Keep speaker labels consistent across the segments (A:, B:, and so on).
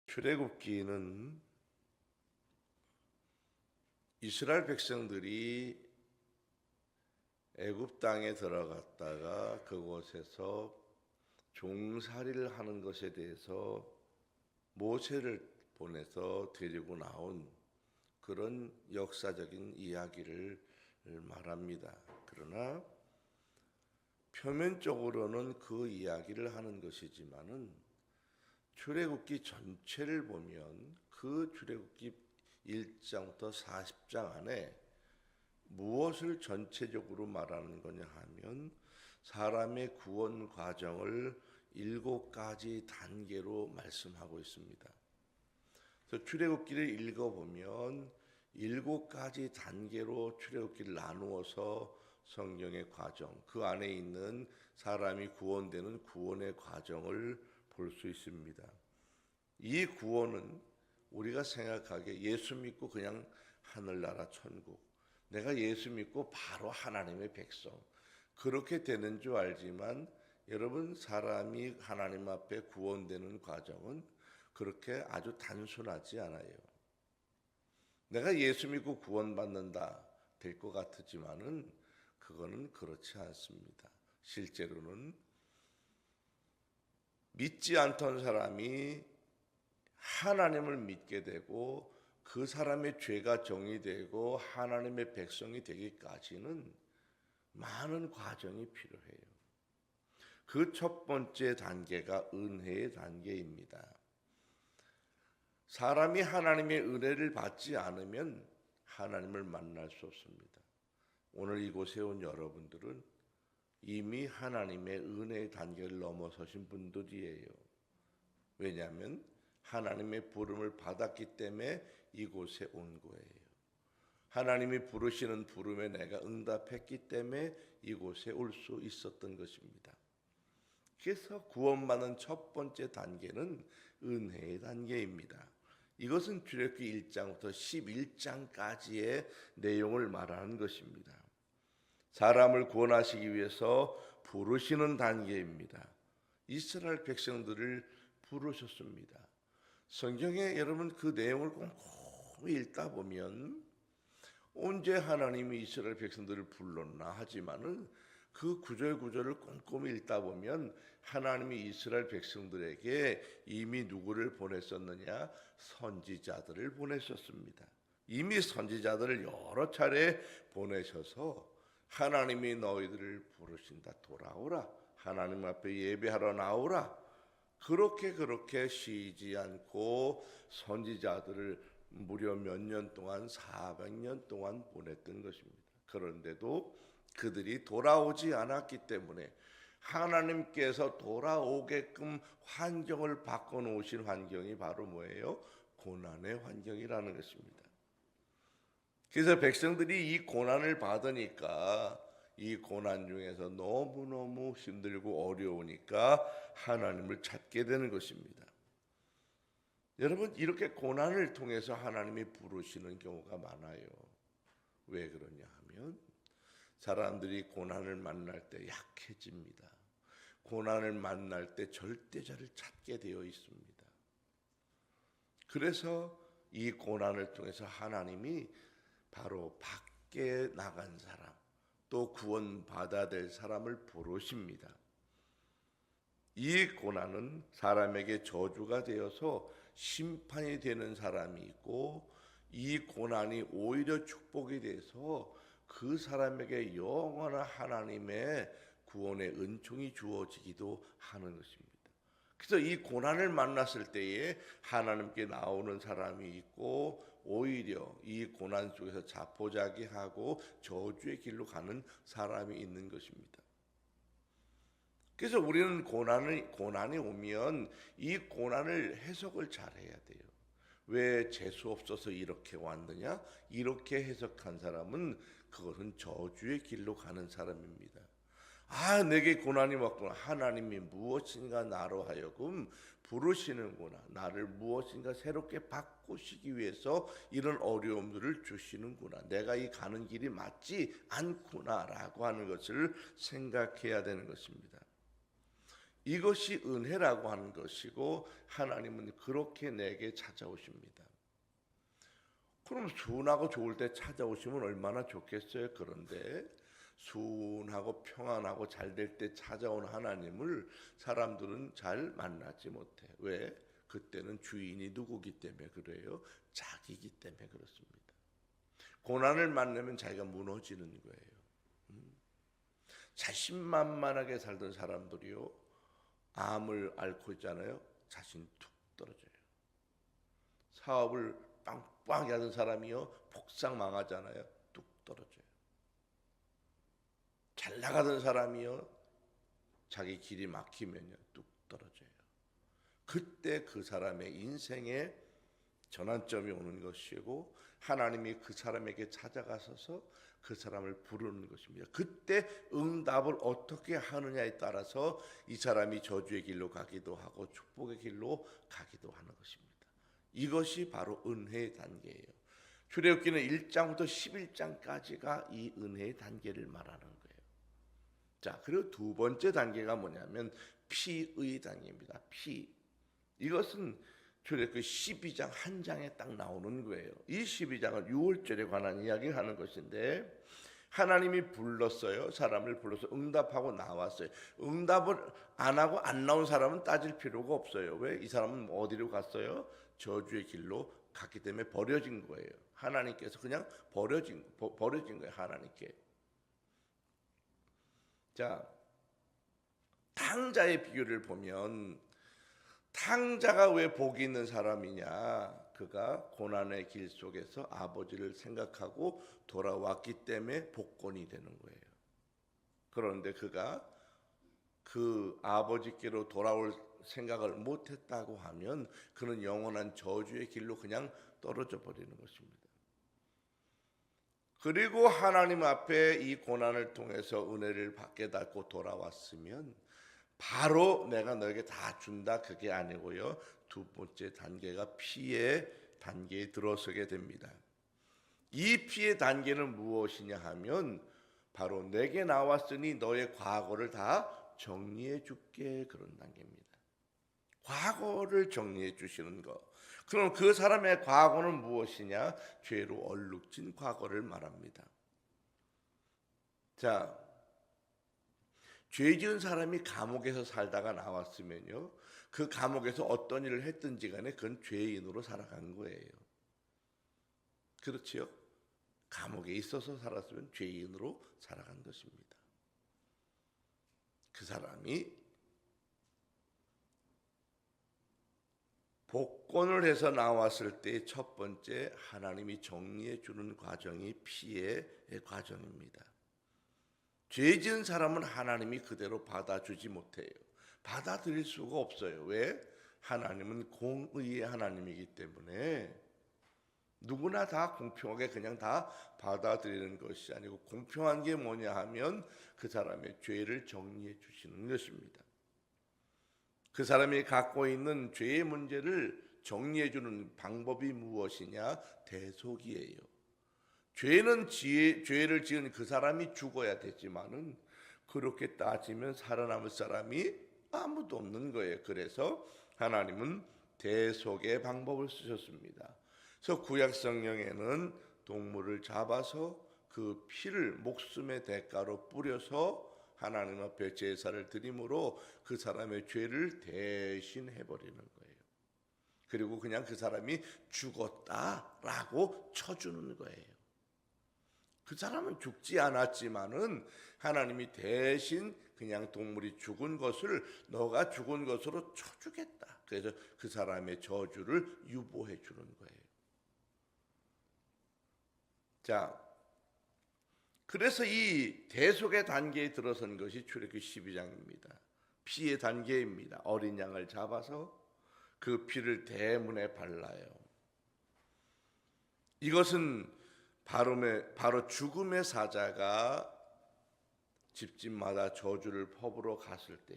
A: 출애굽기는 이스라엘 백성들이 애굽 땅에 들어갔다가 그곳에서 종살이를 하는 것에 대해서 모세를 보내서 데리고 나온 그런 역사적인 이야기를 말합니다. 그러나 표면적으로는 그 이야기를 하는 것이지만은 출애굽기 전체를 보면 그 출애굽기 1장부터 40장 안에 무엇을 전체적으로 말하는 거냐 하면 사람의 구원 과정을 7가지 단계로 말씀하고 있습니다. 그래서 출애굽기를 읽어보면 7가지 단계로 출애굽기를 나누어서 성경의 과정, 그 안에 있는 사람이 구원되는 구원의 과정을 볼 수 있습니다. 이 구원은 우리가 생각하기에 예수 믿고 그냥 하늘나라 천국, 내가 예수 믿고 바로 하나님의 백성, 그렇게 되는 줄 알지만 여러분, 사람이 하나님 앞에 구원되는 과정은 그렇게 아주 단순하지 않아요. 내가 예수 믿고 구원받는다 될 것 같지만은 그거는 그렇지 않습니다. 실제로는 믿지 않던 사람이 하나님을 믿게 되고 그 사람의 죄가 정의되고 하나님의 백성이 되기까지는 많은 과정이 필요해요. 그 첫 번째 단계가 은혜의 단계입니다. 사람이 하나님의 은혜를 받지 않으면 하나님을 만날 수 없습니다. 오늘 이곳에 온 여러분들은 이미 하나님의 은혜의 단계를 넘어서신 분들이에요. 왜냐하면 하나님의 부름을 받았기 때문에 이곳에 온 거예요. 하나님이 부르시는 부름에 내가 응답했기 때문에 이곳에 올 수 있었던 것입니다. 그래서 구원받는 첫 번째 단계는 은혜의 단계입니다. 이것은 출애굽기 1장부터 11장까지의 내용을 말하는 것입니다. 사람을 구원하시기 위해서 부르시는 단계입니다. 이스라엘 백성들을 부르셨습니다. 성경에 여러분 그 내용을 꼼꼼히 읽다 보면 언제 하나님이 이스라엘 백성들을 불렀나 하지만은 그 구절구절을 꼼꼼히 읽다 보면 하나님이 이스라엘 백성들에게 이미 누구를 보냈었느냐? 선지자들을 보내셨습니다. 이미 선지자들을 여러 차례 보내셔서 하나님이 너희들을 부르신다. 돌아오라. 하나님 앞에 예배하러 나오라. 그렇게 쉬지 않고 선지자들을 무려 몇 년 동안 400년 동안 보냈던 것입니다. 그런데도 그들이 돌아오지 않았기 때문에 하나님께서 돌아오게끔 환경을 바꿔놓으신 환경이 바로 뭐예요? 고난의 환경이라는 것입니다. 그래서 백성들이 이 고난을 받으니까 이 고난 중에서 너무너무 힘들고 어려우니까 하나님을 찾게 되는 것입니다. 여러분, 이렇게 고난을 통해서 하나님이 부르시는 경우가 많아요. 왜 그러냐 하면 사람들이 고난을 만날 때 약해집니다. 고난을 만날 때 절대자를 찾게 되어 있습니다. 그래서 이 고난을 통해서 하나님이 바로 밖에 나간 사람, 또 구원받아야 될 사람을 부르십니다. 이 고난은 사람에게 저주가 되어서 심판이 되는 사람이 있고, 이 고난이 오히려 축복이 돼서 그 사람에게 영원한 하나님의 구원의 은총이 주어지기도 하는 것입니다. 그래서 이 고난을 만났을 때에 하나님께 나오는 사람이 있고, 오히려 이 고난 속에서 자포자기하고 저주의 길로 가는 사람이 있는 것입니다. 그래서 우리는 고난이 오면 이 고난을 해석을 잘해야 돼요. 왜 재수 없어서 이렇게 왔느냐? 이렇게 해석한 사람은 그것은 저주의 길로 가는 사람입니다. 아, 내게 고난이 왔구나. 하나님이 무엇인가 나로 하여금 부르시는구나. 나를 무엇인가 새롭게 바꾸시기 위해서 이런 어려움들을 주시는구나. 내가 이 가는 길이 맞지 않구나라고 하는 것을 생각해야 되는 것입니다. 이것이 은혜라고 하는 것이고 하나님은 그렇게 내게 찾아오십니다. 그럼 순하고 좋을 때 찾아오시면 얼마나 좋겠어요. 그런데 순하고 평안하고 잘 될 때 찾아온 하나님을 사람들은 잘 만나지 못해. 왜? 그때는 주인이 누구기 때문에 그래요? 자기이기 때문에 그렇습니다. 고난을 만나면 자기가 무너지는 거예요. 자신만만하게 살던 사람들이요, 암을 앓고 있잖아요. 자신 툭 떨어져요. 사업을 빵빵하게 하던 사람이요, 폭삭 망하잖아요. 뚝 떨어져요. 잘 나가던 사람이요, 자기 길이 막히면요, 뚝 떨어져요. 그때 그 사람의 인생에 전환점이 오는 것이고 하나님이 그 사람에게 찾아가셔서 그 사람을 부르는 것입니다. 그때 응답을 어떻게 하느냐에 따라서 이 사람이 저주의 길로 가기도 하고 축복의 길로 가기도 하는 것입니다. 이것이 바로 은혜의 단계예요. 출애굽기는 1장부터 11장까지가 이 은혜의 단계를 말하는 거예요. 자, 그리고 두 번째 단계가 뭐냐면 피의 단계입니다. 피. 이것은 출애굽기 12장 한 장에 딱 나오는 거예요. 이 12장은 유월절에 관한 이야기를 하는 것인데 하나님이 불렀어요. 사람을 불러서 응답하고 나왔어요. 응답을 안 하고 안 나온 사람은 따질 필요가 없어요. 왜? 이 사람은 어디로 갔어요? 저주의 길로 갔기 때문에 버려진 거예요. 하나님께서 그냥 버려진 거예요. 하나님께. 자, 탕자의 비유를 보면 탕자가 왜 복이 있는 사람이냐? 그가 고난의 길 속에서 아버지를 생각하고 돌아왔기 때문에 복권이 되는 거예요. 그런데 그가 그 아버지께로 돌아올 생각을 못했다고 하면 그는 영원한 저주의 길로 그냥 떨어져 버리는 것입니다. 그리고 하나님 앞에 이 고난을 통해서 은혜를 받게 닫고 돌아왔으면 바로 내가 너에게 다 준다, 그게 아니고요. 두 번째 단계가 피의 단계에 들어서게 됩니다. 이 피의 단계는 무엇이냐 하면 바로 내게 나왔으니 너의 과거를 다 정리해 줄게, 그런 단계입니다. 과거를 정리해 주시는 것. 그럼 그 사람의 과거는 무엇이냐? 죄로 얼룩진 과거를 말합니다. 자, 죄 지은 사람이 감옥에서 살다가 나왔으면요, 그 감옥에서 어떤 일을 했든지 간에 그건 죄인으로 살아간 거예요. 그렇지요? 감옥에 있어서 살았으면 죄인으로 살아간 것입니다. 그 사람이 복권을 해서 나왔을 때 첫 번째 하나님이 정리해 주는 과정이 피의 과정입니다. 죄 지은 사람은 하나님이 그대로 받아주지 못해요. 받아들일 수가 없어요. 왜? 하나님은 공의의 하나님이기 때문에 누구나 다 공평하게 그냥 다 받아들이는 것이 아니고, 공평한 게 뭐냐 하면 그 사람의 죄를 정리해 주시는 것입니다. 그 사람이 갖고 있는 죄의 문제를 정리해 주는 방법이 무엇이냐? 대속이에요. 죄를 지은 그 사람이 죽어야 되지만은 그렇게 따지면 살아남을 사람이 아무도 없는 거예요. 그래서 하나님은 대속의 방법을 쓰셨습니다. 그래서 구약 성경에는 동물을 잡아서 그 피를 목숨의 대가로 뿌려서 하나님 앞에 제사를 드림으로 그 사람의 죄를 대신 해버리는 거예요. 그리고 그냥 그 사람이 죽었다라고 쳐주는 거예요. 그 사람은 죽지 않았지만은 하나님이 대신 그냥 동물이 죽은 것을 너가 죽은 것으로 쳐주겠다. 그래서 그 사람의 저주를 유보해 주는 거예요. 자, 그래서 이 대속의 단계에 들어선 것이 출애굽기 12장입니다. 피의 단계입니다. 어린 양을 잡아서 그 피를 대문에 발라요. 이것은 바로 죽음의 사자가 집집마다 저주를 퍼부어 갔을 때,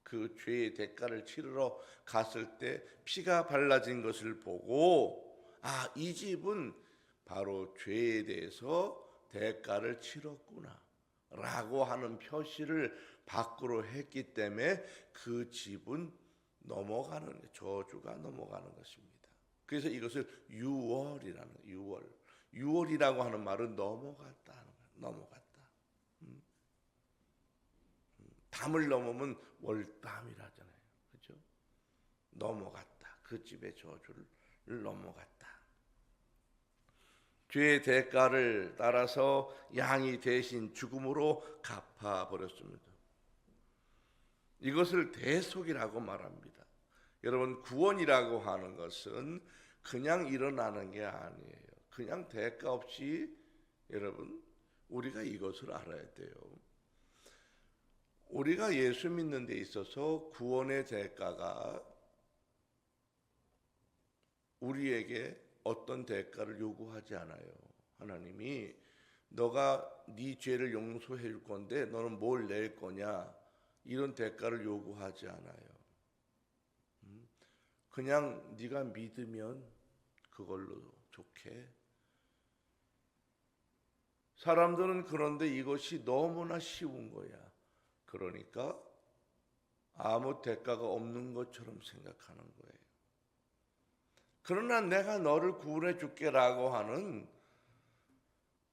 A: 그 죄의 대가를 치르러 갔을 때 피가 발라진 것을 보고, 아, 이 집은 바로 죄에 대해서 대가를 치렀구나 라고 하는 표시를 밖으로 했기 때문에 그 집은 넘어가는, 저주가 넘어가는 것입니다. 그래서 이것을 유월이라는, 유월이라고 하는 말은 넘어갔다 하는 거예요. 넘어갔다. 담을 넘으면 월담이라잖아요. 그렇죠? 넘어갔다. 그 집의 저주를 넘어갔다. 죄의 대가를 따라서 양이 대신 죽음으로 갚아버렸습니다. 이것을 대속이라고 말합니다. 여러분, 구원이라고 하는 것은 그냥 일어나는 게 아니에요. 그냥 대가 없이, 여러분, 우리가 이것을 알아야 돼요. 우리가 예수 믿는 데 있어서 구원의 대가가 우리에게 어떤 대가를 요구하지 않아요. 하나님이 너가 네 죄를 용서해 줄 건데 너는 뭘 낼 거냐, 이런 대가를 요구하지 않아요. 그냥 네가 믿으면 그걸로 좋게. 사람들은 그런데 이것이 너무나 쉬운 거야. 그러니까 아무 대가가 없는 것처럼 생각하는 거예요. 그러나 내가 너를 구원해 줄게라고 하는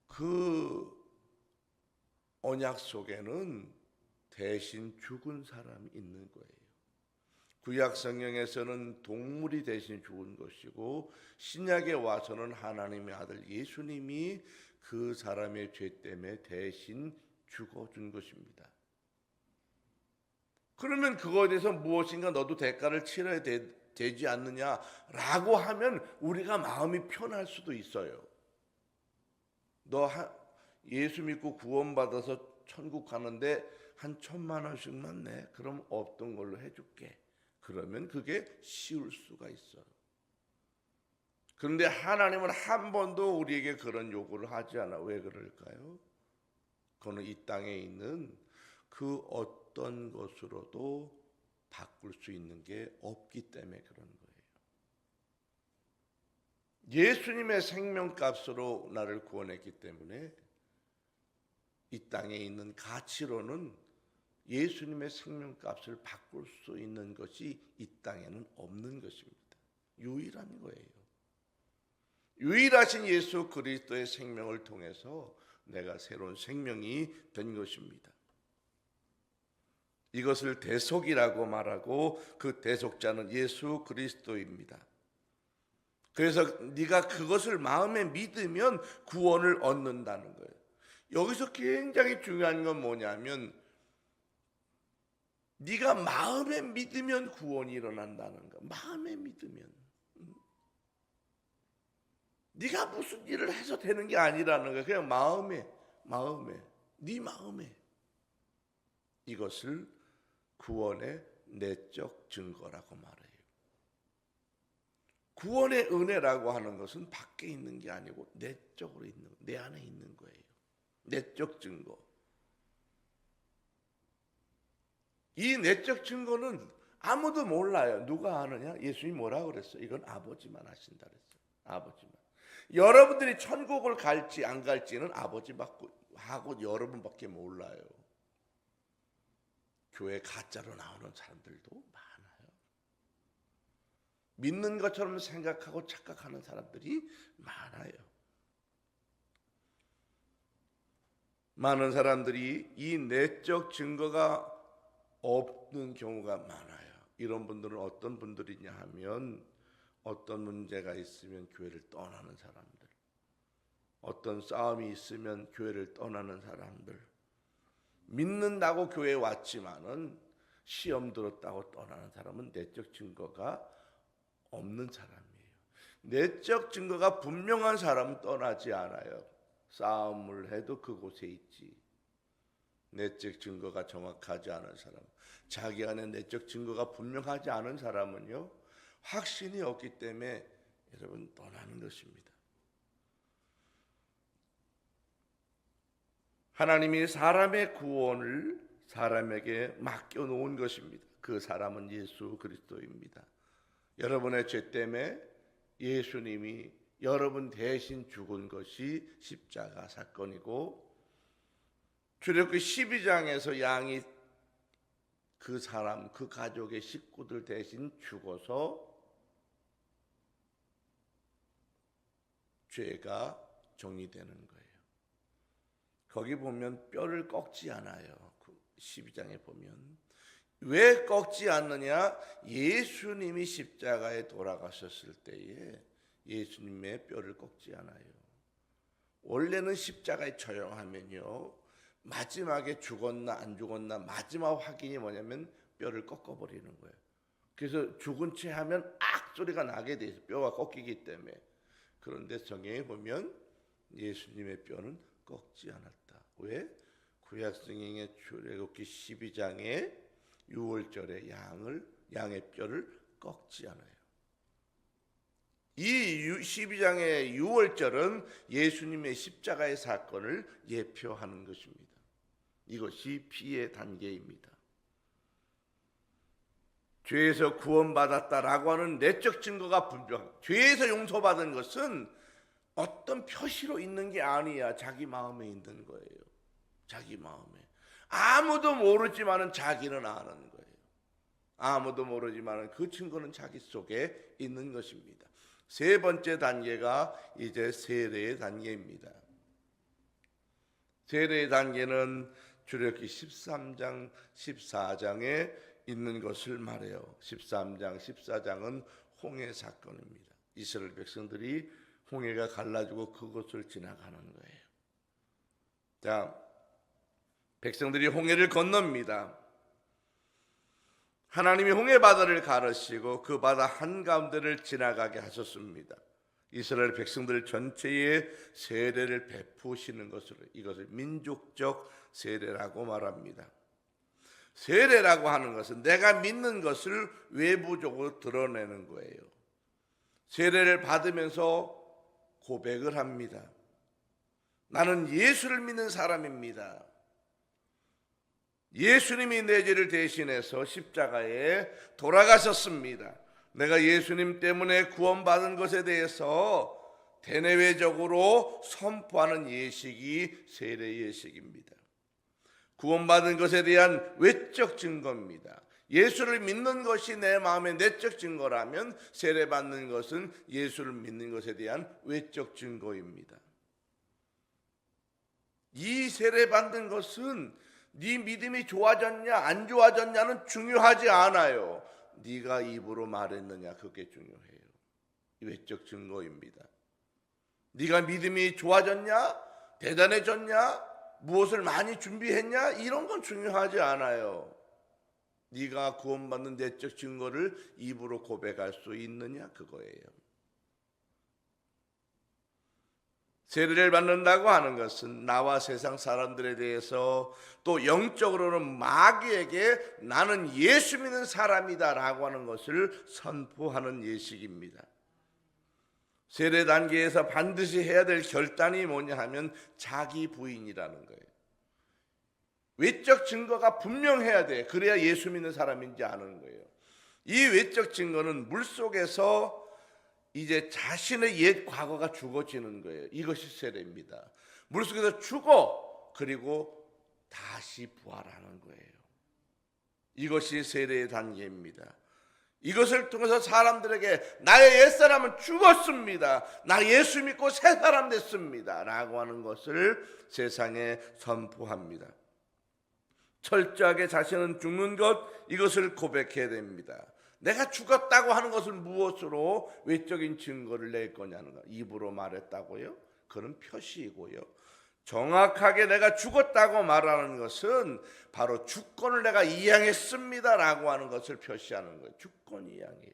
A: 그 언약 속에는 대신 죽은 사람이 있는 거예요. 구약 성경에서는 동물이 대신 죽은 것이고, 신약에 와서는 하나님의 아들 예수님이 그 사람의 죄 때문에 대신 죽어준 것입니다. 그러면 그거에 대해서 무엇인가 너도 대가를 치러야 되지 않느냐라고 하면 우리가 마음이 편할 수도 있어요. 너 예수 믿고 구원받아서 천국 가는데 한 1,000만 원씩만 내. 그럼 없던 걸로 해줄게. 그러면 그게 쉬울 수가 있어요. 그런데 하나님은 한 번도 우리에게 그런 요구를 하지 않아. 왜 그럴까요? 그거는 이 땅에 있는 그 어떤 것으로도 바꿀 수 있는 게 없기 때문에 그런 거예요. 예수님의 생명값으로 나를 구원했기 때문에 이 땅에 있는 가치로는 예수님의 생명값을 바꿀 수 있는 것이 이 땅에는 없는 것입니다. 유일한 거예요. 유일하신 예수 그리스도의 생명을 통해서 내가 새로운 생명이 된 것입니다. 이것을 대속이라고 말하고 그 대속자는 예수 그리스도입니다. 그래서 네가 그것을 마음에 믿으면 구원을 얻는다는 거예요. 여기서 굉장히 중요한 건 뭐냐면 네가 마음에 믿으면 구원이 일어난다는 거. 마음에 믿으면. 네가 무슨 일을 해서 되는 게 아니라는 거예요. 그냥 네 마음에 이것을 구원의 내적 증거라고 말해요. 구원의 은혜라고 하는 것은 밖에 있는 게 아니고 내적으로 있는, 내 안에 있는 거예요. 내적 증거. 이 내적 증거는 아무도 몰라요. 누가 아느냐? 예수님이 뭐라고 그랬어? 이건 아버지만 아신다 그랬어요. 아버지만. 여러분들이 천국을 갈지 안 갈지는 아버지하고 여러분밖에 몰라요. 교회 가짜로 나오는 사람들도 많아요. 믿는 것처럼 생각하고 착각하는 사람들이 많아요. 많은 사람들이 이 내적 증거가 없는 경우가 많아요. 이런 분들은 어떤 분들이냐 하면 어떤 문제가 있으면 교회를 떠나는 사람들, 어떤 싸움이 있으면 교회를 떠나는 사람들, 믿는다고 교회에 왔지만은 시험 들었다고 떠나는 사람은 내적 증거가 없는 사람이에요. 내적 증거가 분명한 사람은 떠나지 않아요. 싸움을 해도 그곳에 있지. 내적 증거가 정확하지 않은 사람, 자기 안에 내적 증거가 분명하지 않은 사람은요, 확신이 없기 때문에 여러분 떠나는 것입니다. 하나님이 사람의 구원을 사람에게 맡겨놓은 것입니다. 그 사람은 예수 그리스도입니다. 여러분의 죄 때문에 예수님이 여러분 대신 죽은 것이 십자가 사건이고, 출애굽기 12장에서 양이 그 사람, 그 가족의 식구들 대신 죽어서 죄가 정리되는 거예요. 거기 보면 뼈를 꺾지 않아요. 12장에 보면. 왜 꺾지 않느냐? 예수님이 십자가에 돌아가셨을 때에 예수님의 뼈를 꺾지 않아요. 원래는 십자가에 처형하면요, 마지막에 죽었나 안 죽었나 마지막 확인이 뭐냐면 뼈를 꺾어버리는 거예요. 그래서 죽은 채 하면 악 소리가 나게 돼 있어요. 뼈가 꺾이기 때문에. 그런데 성경에 보면 예수님의 뼈는 꺾지 않았다. 왜? 구약성경의 출애굽기 12장에 6월절에 양의 뼈를 꺾지 않아요. 이 12장의 6월절은 예수님의 십자가의 사건을 예표하는 것입니다. 이것이 피의 단계입니다. 죄에서 구원받았다라고 하는 내적 증거가 분명합니다. 죄에서 용서받은 것은 어떤 표시로 있는 게 아니야. 자기 마음에 있는 거예요. 자기 마음에. 아무도 모르지만은 자기는 아는 거예요. 아무도 모르지만은 그 증거는 자기 속에 있는 것입니다. 세 번째 단계가 이제 세례의 단계입니다. 세례의 단계는 출애굽기 13장, 14장에 있는 것을 말해요. 13장, 14장은 홍해 사건입니다. 이스라엘 백성들이 홍해가 갈라지고 그곳을 지나가는 거예요. 자, 백성들이 홍해를 건넙니다. 하나님이 홍해 바다를 가르시고 그 바다 한가운데를 지나가게 하셨습니다. 이스라엘 백성들 전체에 세례를 베푸시는 것으로 이것을 민족적 세례라고 말합니다. 세례라고 하는 것은 내가 믿는 것을 외부적으로 드러내는 거예요. 세례를 받으면서 고백을 합니다. 나는 예수를 믿는 사람입니다. 예수님이 내 죄를 대신해서 십자가에 돌아가셨습니다. 내가 예수님 때문에 구원받은 것에 대해서 대내외적으로 선포하는 예식이 세례 예식입니다. 구원받은 것에 대한 외적 증거입니다. 예수를 믿는 것이 내 마음의 내적 증거라면 세례받는 것은 예수를 믿는 것에 대한 외적 증거입니다. 이 세례받는 것은 네 믿음이 좋아졌냐 안 좋아졌냐는 중요하지 않아요. 네가 입으로 말했느냐 그게 중요해요. 외적 증거입니다. 네가 믿음이 좋아졌냐 대단해졌냐 무엇을 많이 준비했냐 이런 건 중요하지 않아요. 네가 구원받는 내적 증거를 입으로 고백할 수 있느냐 그거예요. 세례를 받는다고 하는 것은 나와 세상 사람들에 대해서 또 영적으로는 마귀에게 나는 예수 믿는 사람이다 라고 하는 것을 선포하는 예식입니다. 세례 단계에서 반드시 해야 될 결단이 뭐냐 하면 자기 부인이라는 거예요. 외적 증거가 분명해야 돼. 그래야 예수 믿는 사람인지 아는 거예요. 이 외적 증거는 물속에서 이제 자신의 옛 과거가 죽어지는 거예요. 이것이 세례입니다. 물속에서 죽어 그리고 다시 부활하는 거예요. 이것이 세례의 단계입니다. 이것을 통해서 사람들에게 나의 옛사람은 죽었습니다. 나 예수 믿고 새 사람 됐습니다. 라고 하는 것을 세상에 선포합니다. 철저하게 자신은 죽는 것 이것을 고백해야 됩니다. 내가 죽었다고 하는 것은 무엇으로 외적인 증거를 낼 거냐는 거. 입으로 말했다고요? 그런 표시이고요. 정확하게 내가 죽었다고 말하는 것은 바로 주권을 내가 이양했습니다 라고 하는 것을 표시하는 거예요. 주권 이양이에요.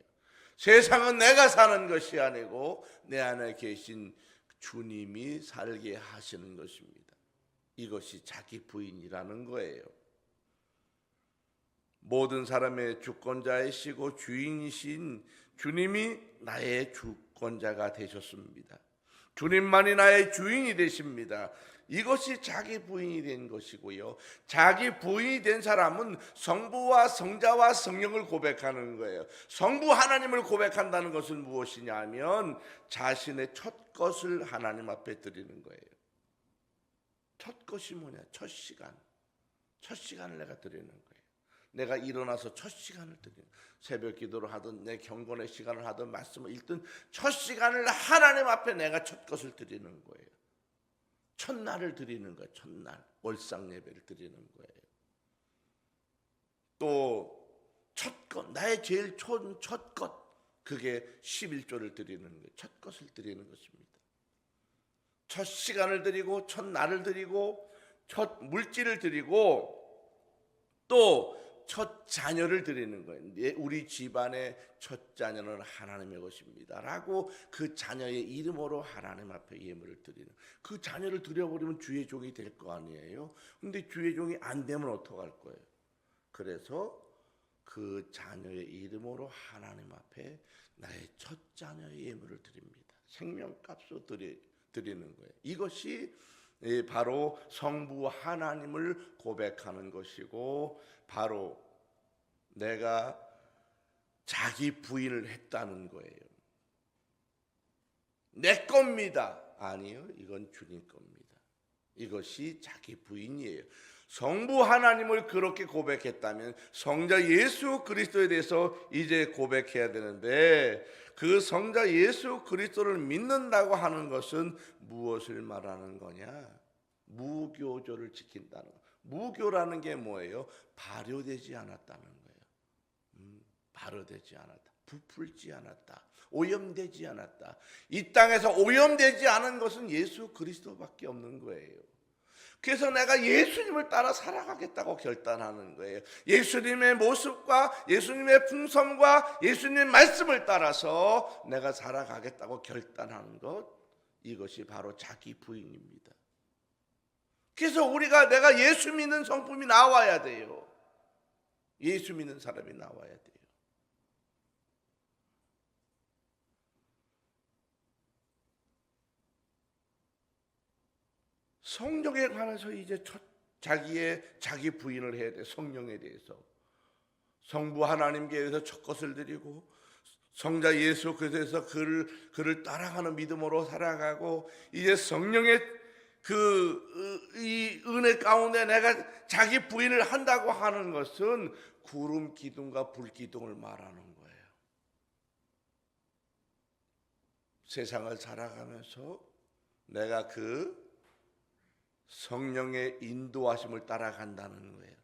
A: 세상은 내가 사는 것이 아니고 내 안에 계신 주님이 살게 하시는 것입니다. 이것이 자기 부인이라는 거예요. 모든 사람의 주권자이시고 주인이신 주님이 나의 주권자가 되셨습니다. 주님만이 나의 주인이 되십니다. 이것이 자기 부인이 된 것이고요. 자기 부인이 된 사람은 성부와 성자와 성령을 고백하는 거예요. 성부 하나님을 고백한다는 것은 무엇이냐면 자신의 첫 것을 하나님 앞에 드리는 거예요. 첫 것이 뭐냐? 첫 시간을 내가 드리는 거예요. 내가 일어나서 첫 시간을 드리는, 새벽 기도를 하든 내 경건의 시간을 하든 말씀을 읽든 첫 시간을 하나님 앞에 내가 첫 것을 드리는 거예요. 첫날을 드리는 거예요. 첫날 월상 예배를 드리는 거예요. 또 첫 것, 나의 제일 첫 것, 그게 11조를 드리는 거예요. 첫 것을 드리는 것입니다. 첫 시간을 드리고 첫 날을 드리고 첫 물질을 드리고 또 첫 자녀를 드리는 거예요. 우리 집안의 첫 자녀는 하나님의 것입니다 라고 그 자녀의 이름으로 하나님 앞에 예물을 드리는, 그 자녀를 드려버리면 주의 종이 될 거 아니에요. 근데 주의 종이 안 되면 어떡할 거예요? 그래서 그 자녀의 이름으로 하나님 앞에 나의 첫 자녀의 예물을 드립니다. 생명값으로 드리는 거예요. 이것이 바로 성부 하나님을 고백하는 것이고, 바로 내가 자기 부인을 했다는 거예요. 내 겁니다. 아니요, 이건 주님 겁니다. 이것이 자기 부인이에요. 성부 하나님을 그렇게 고백했다면 성자 예수 그리스도에 대해서 이제 고백해야 되는데, 그 성자 예수 그리스도를 믿는다고 하는 것은 무엇을 말하는 거냐? 무교조를 지킨다는 거. 무교라는 게 뭐예요? 발효되지 않았다는 거예요. 발효되지 않았다, 부풀지 않았다, 오염되지 않았다. 이 땅에서 오염되지 않은 것은 예수 그리스도밖에 없는 거예요. 그래서 내가 예수님을 따라 살아가겠다고 결단하는 거예요. 예수님의 모습과 예수님의 풍성과 예수님의 말씀을 따라서 내가 살아가겠다고 결단하는 것, 이것이 바로 자기 부인입니다. 그래서 내가 예수 믿는 성품이 나와야 돼요. 예수 믿는 사람이 나와야 돼요. 성령에 관해서 이제 자기 부인을 해야 돼. 성령에 대해서, 성부 하나님께 대해서 첫 것을 드리고, 성자 예수 그리스도에서 그를 따라가는 믿음으로 살아가고, 이제 성령의 이 은혜 가운데 내가 자기 부인을 한다고 하는 것은 구름 기둥과 불 기둥을 말하는 거예요. 세상을 살아가면서 내가 그 성령의 인도하심을 따라간다는 거예요.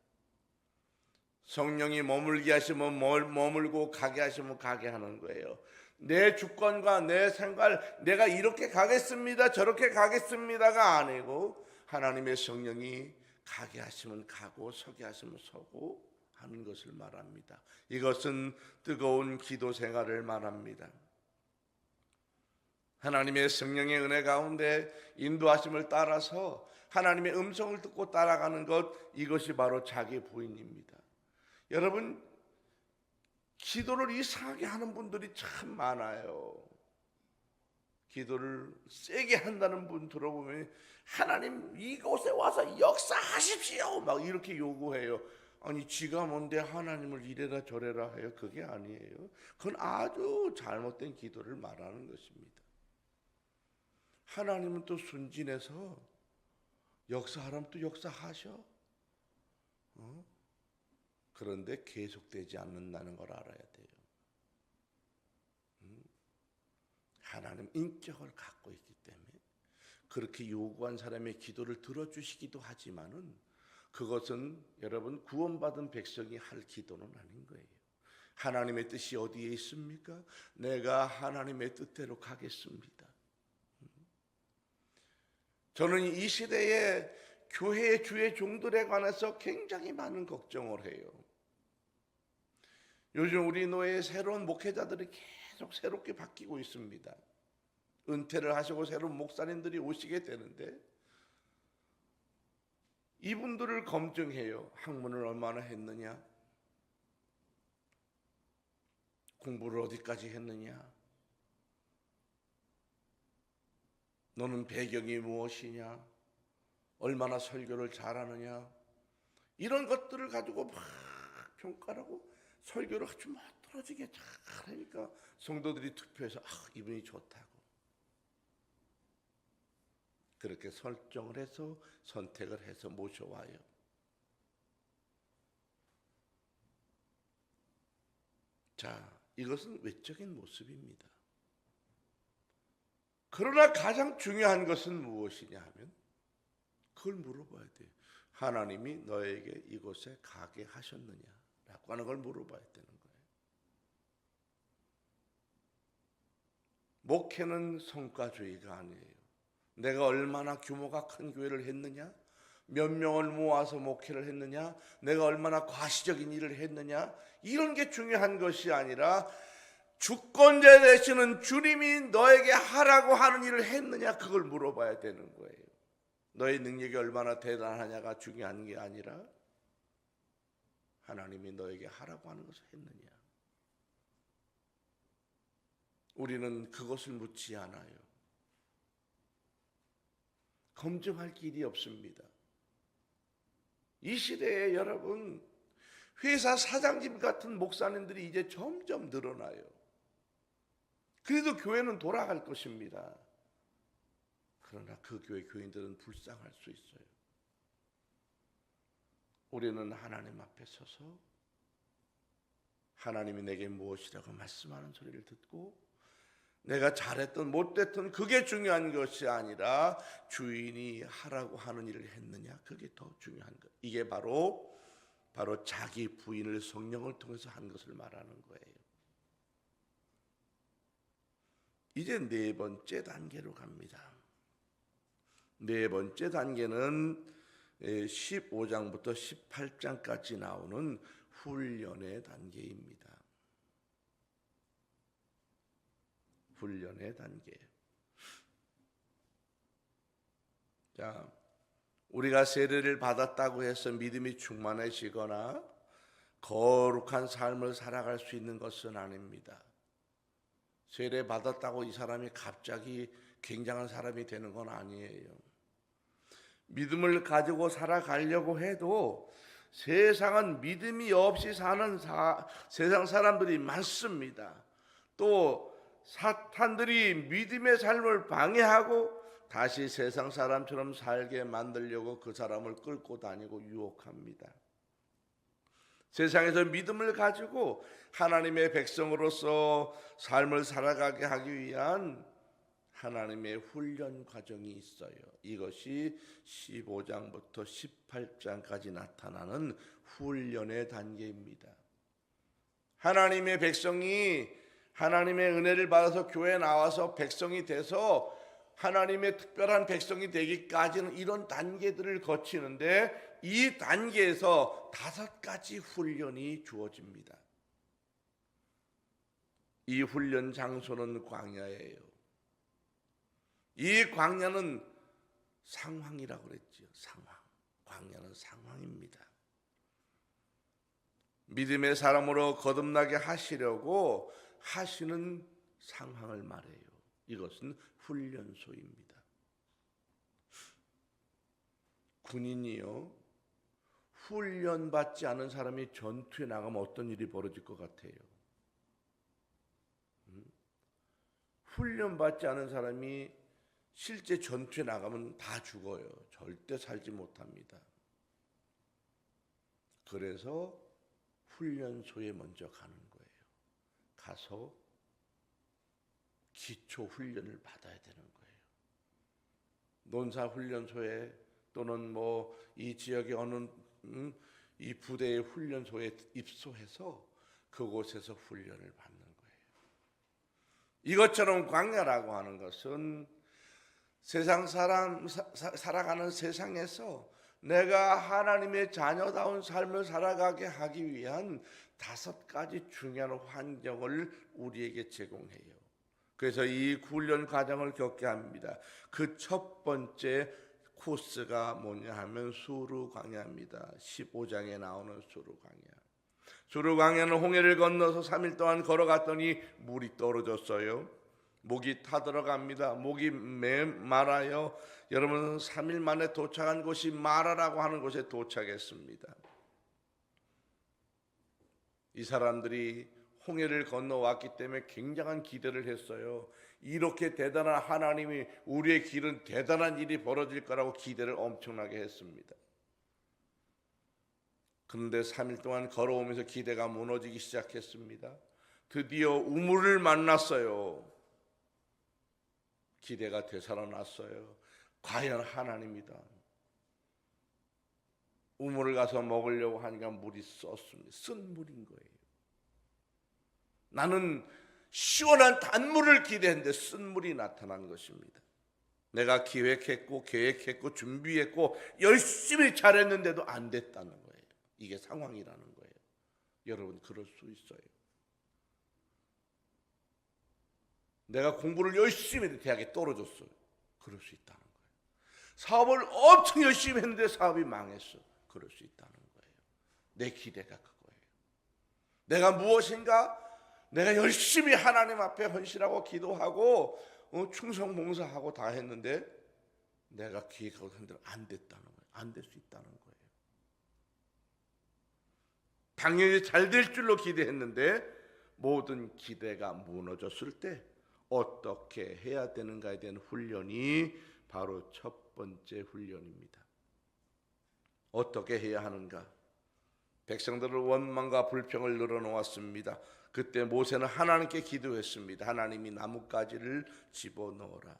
A: 성령이 머물게 하시면 머물고 가게 하시면 가게 하는 거예요. 내 주권과 내 생각, 내가 이렇게 가겠습니다, 저렇게 가겠습니다가 아니고, 하나님의 성령이 가게 하시면 가고 서게 하시면 서고 하는 것을 말합니다. 이것은 뜨거운 기도 생활을 말합니다. 하나님의 성령의 은혜 가운데 인도하심을 따라서 하나님의 음성을 듣고 따라가는 것, 이것이 바로 자기 부인입니다. 여러분, 기도를 이상하게 하는 분들이 참 많아요. 기도를 세게 한다는 분 들어보면 하나님 이곳에 와서 역사하십시오 막 이렇게 요구해요. 아니 지가 뭔데 하나님을 이래라 저래라 해요? 그게 아니에요. 그건 아주 잘못된 기도를 말하는 것입니다. 하나님은 또 순진해서 역사하라면 또 역사하셔. 그런데 계속되지 않는다는 걸 알아야 돼요. 하나님 인격을 갖고 있기 때문에 그렇게 요구한 사람의 기도를 들어주시기도 하지만은, 그것은 여러분 구원받은 백성이 할 기도는 아닌 거예요. 하나님의 뜻이 어디에 있습니까? 내가 하나님의 뜻대로 가겠습니다. 저는 이 시대에 교회의 주의 종들에 관해서 굉장히 많은 걱정을 해요. 요즘 우리 노예의 새로운 목회자들이 계속 새롭게 바뀌고 있습니다. 은퇴를 하시고 새로운 목사님들이 오시게 되는데, 이분들을 검증해요. 학문을 얼마나 했느냐, 공부를 어디까지 했느냐, 너는 배경이 무엇이냐, 얼마나 설교를 잘하느냐, 이런 것들을 가지고 막 평가하고 설교를 아주 멋들어지게 잘하니까 성도들이 투표해서 이분이 좋다고 그렇게 설정을 해서 선택을 해서 모셔와요. 자, 이것은 외적인 모습입니다. 그러나 가장 중요한 것은 무엇이냐 하면 그걸 물어봐야 돼요. 하나님이 너에게 이곳에 가게 하셨느냐라고 하는 걸 물어봐야 되는 거예요. 목회는 성과주의가 아니에요. 내가 얼마나 규모가 큰 교회를 했느냐, 몇 명을 모아서 목회를 했느냐, 내가 얼마나 과시적인 일을 했느냐, 이런 게 중요한 것이 아니라 주권자 되시는 주님이 너에게 하라고 하는 일을 했느냐, 그걸 물어봐야 되는 거예요. 너의 능력이 얼마나 대단하냐가 중요한 게 아니라 하나님이 너에게 하라고 하는 것을 했느냐. 우리는 그것을 묻지 않아요. 검증할 길이 없습니다. 이 시대에 여러분, 회사 사장님 같은 목사님들이 이제 점점 늘어나요. 그래도 교회는 돌아갈 것입니다. 그러나 그 교회 교인들은 불쌍할 수 있어요. 우리는 하나님 앞에 서서 하나님이 내게 무엇이라고 말씀하는 소리를 듣고 내가 잘했든 못했든 그게 중요한 것이 아니라 주인이 하라고 하는 일을 했느냐, 그게 더 중요한 것. 이게 바로 자기 부인을 성령을 통해서 한 것을 말하는 거예요. 이제 네 번째 단계로 갑니다. 네 번째 단계는 15장부터 18장까지 나오는 훈련의 단계입니다. 훈련의 단계. 자, 우리가 세례를 받았다고 해서 믿음이 충만해지거나 거룩한 삶을 살아갈 수 있는 것은 아닙니다. 세례 받았다고 이 사람이 갑자기 굉장한 사람이 되는 건 아니에요. 믿음을 가지고 살아가려고 해도 세상은 믿음이 없이 사는 세상 사람들이 많습니다. 또 사탄들이 믿음의 삶을 방해하고 다시 세상 사람처럼 살게 만들려고 그 사람을 끌고 다니고 유혹합니다. 세상에서 믿음을 가지고 하나님의 백성으로서 삶을 살아가게 하기 위한 하나님의 훈련 과정이 있어요. 이것이 15장부터 18장까지 나타나는 훈련의 단계입니다. 하나님의 백성이 하나님의 은혜를 받아서 교회에 나와서 백성이 돼서 하나님의 특별한 백성이 되기까지는 이런 단계들을 거치는데 이 단계에서 5가지 훈련이 주어집니다. 이 훈련 장소는 광야예요. 이 광야는 상황이라고 그랬죠. 상황. 광야는 상황입니다. 믿음의 사람으로 거듭나게 하시려고 하시는 상황을 말해요. 이것은 훈련소입니다. 군인이요, 훈련받지 않은 사람이 전투에 나가면 어떤 일이 벌어질 것 같아요? 훈련받지 않은 사람이 실제 전투에 나가면 다 죽어요. 절대 살지 못합니다. 그래서 훈련소에 먼저 가는 거예요. 가서 기초 훈련을 받아야 되는 거예요. 논사 훈련소에 또는 이 지역의 어느 이 부대의 훈련소에 입소해서 그곳에서 훈련을 받는 거예요. 이것처럼 광야라고 하는 것은 세상 사람 살아가는 세상에서 내가 하나님의 자녀다운 삶을 살아가게 하기 위한 5가지 중요한 환경을 우리에게 제공해요. 그래서 이 훈련 과정을 겪게 합니다. 그 첫 번째 코스가 뭐냐 하면 수르 광야입니다. 15장에 나오는 수르 광야. 수르 광야는 홍해를 건너서 3일 동안 걸어갔더니 물이 떨어졌어요. 목이 타들어갑니다. 목이 말아요. 여러분 3일 만에 도착한 곳이 마라라고 하는 곳에 도착했습니다. 이 사람들이 홍해를 건너왔기 때문에 굉장한 기대를 했어요. 이렇게 대단한 하나님이 우리의 길은 대단한 일이 벌어질 거라고 기대를 엄청나게 했습니다. 그런데 3일 동안 걸어오면서 기대가 무너지기 시작했습니다. 드디어 우물을 만났어요. 기대가 되살아났어요. 과연 하나님이다. 우물을 가서 먹으려고 하니까 물이 썼습니다. 쓴 물인 거예요. 나는 시원한 단물을 기대했는데 쓴 물이 나타난 것입니다. 내가 기획했고 계획했고 준비했고 열심히 잘했는데도 안 됐다는 거예요. 이게 상황이라는 거예요. 여러분, 그럴 수 있어요. 내가 공부를 열심히 했는데 대학에 떨어졌어요. 그럴 수 있다는 거예요. 사업을 엄청 열심히 했는데 사업이 망했어. 그럴 수 있다는 거예요. 내 기대가 그거예요. 내가 무엇인가 내가 열심히 하나님 앞에 헌신하고 기도하고 충성 봉사하고 다 했는데 내가 기획하고 했는데 안 됐다는 거예요. 안 될 수 있다는 거예요. 당연히 잘 될 줄로 기대했는데 모든 기대가 무너졌을 때 어떻게 해야 되는가에 대한 훈련이 바로 첫 번째 훈련입니다. 어떻게 해야 하는가? 백성들을 원망과 불평을 늘어놓았습니다. 그때 모세는 하나님께 기도했습니다. 하나님이 나뭇가지를 집어넣어라.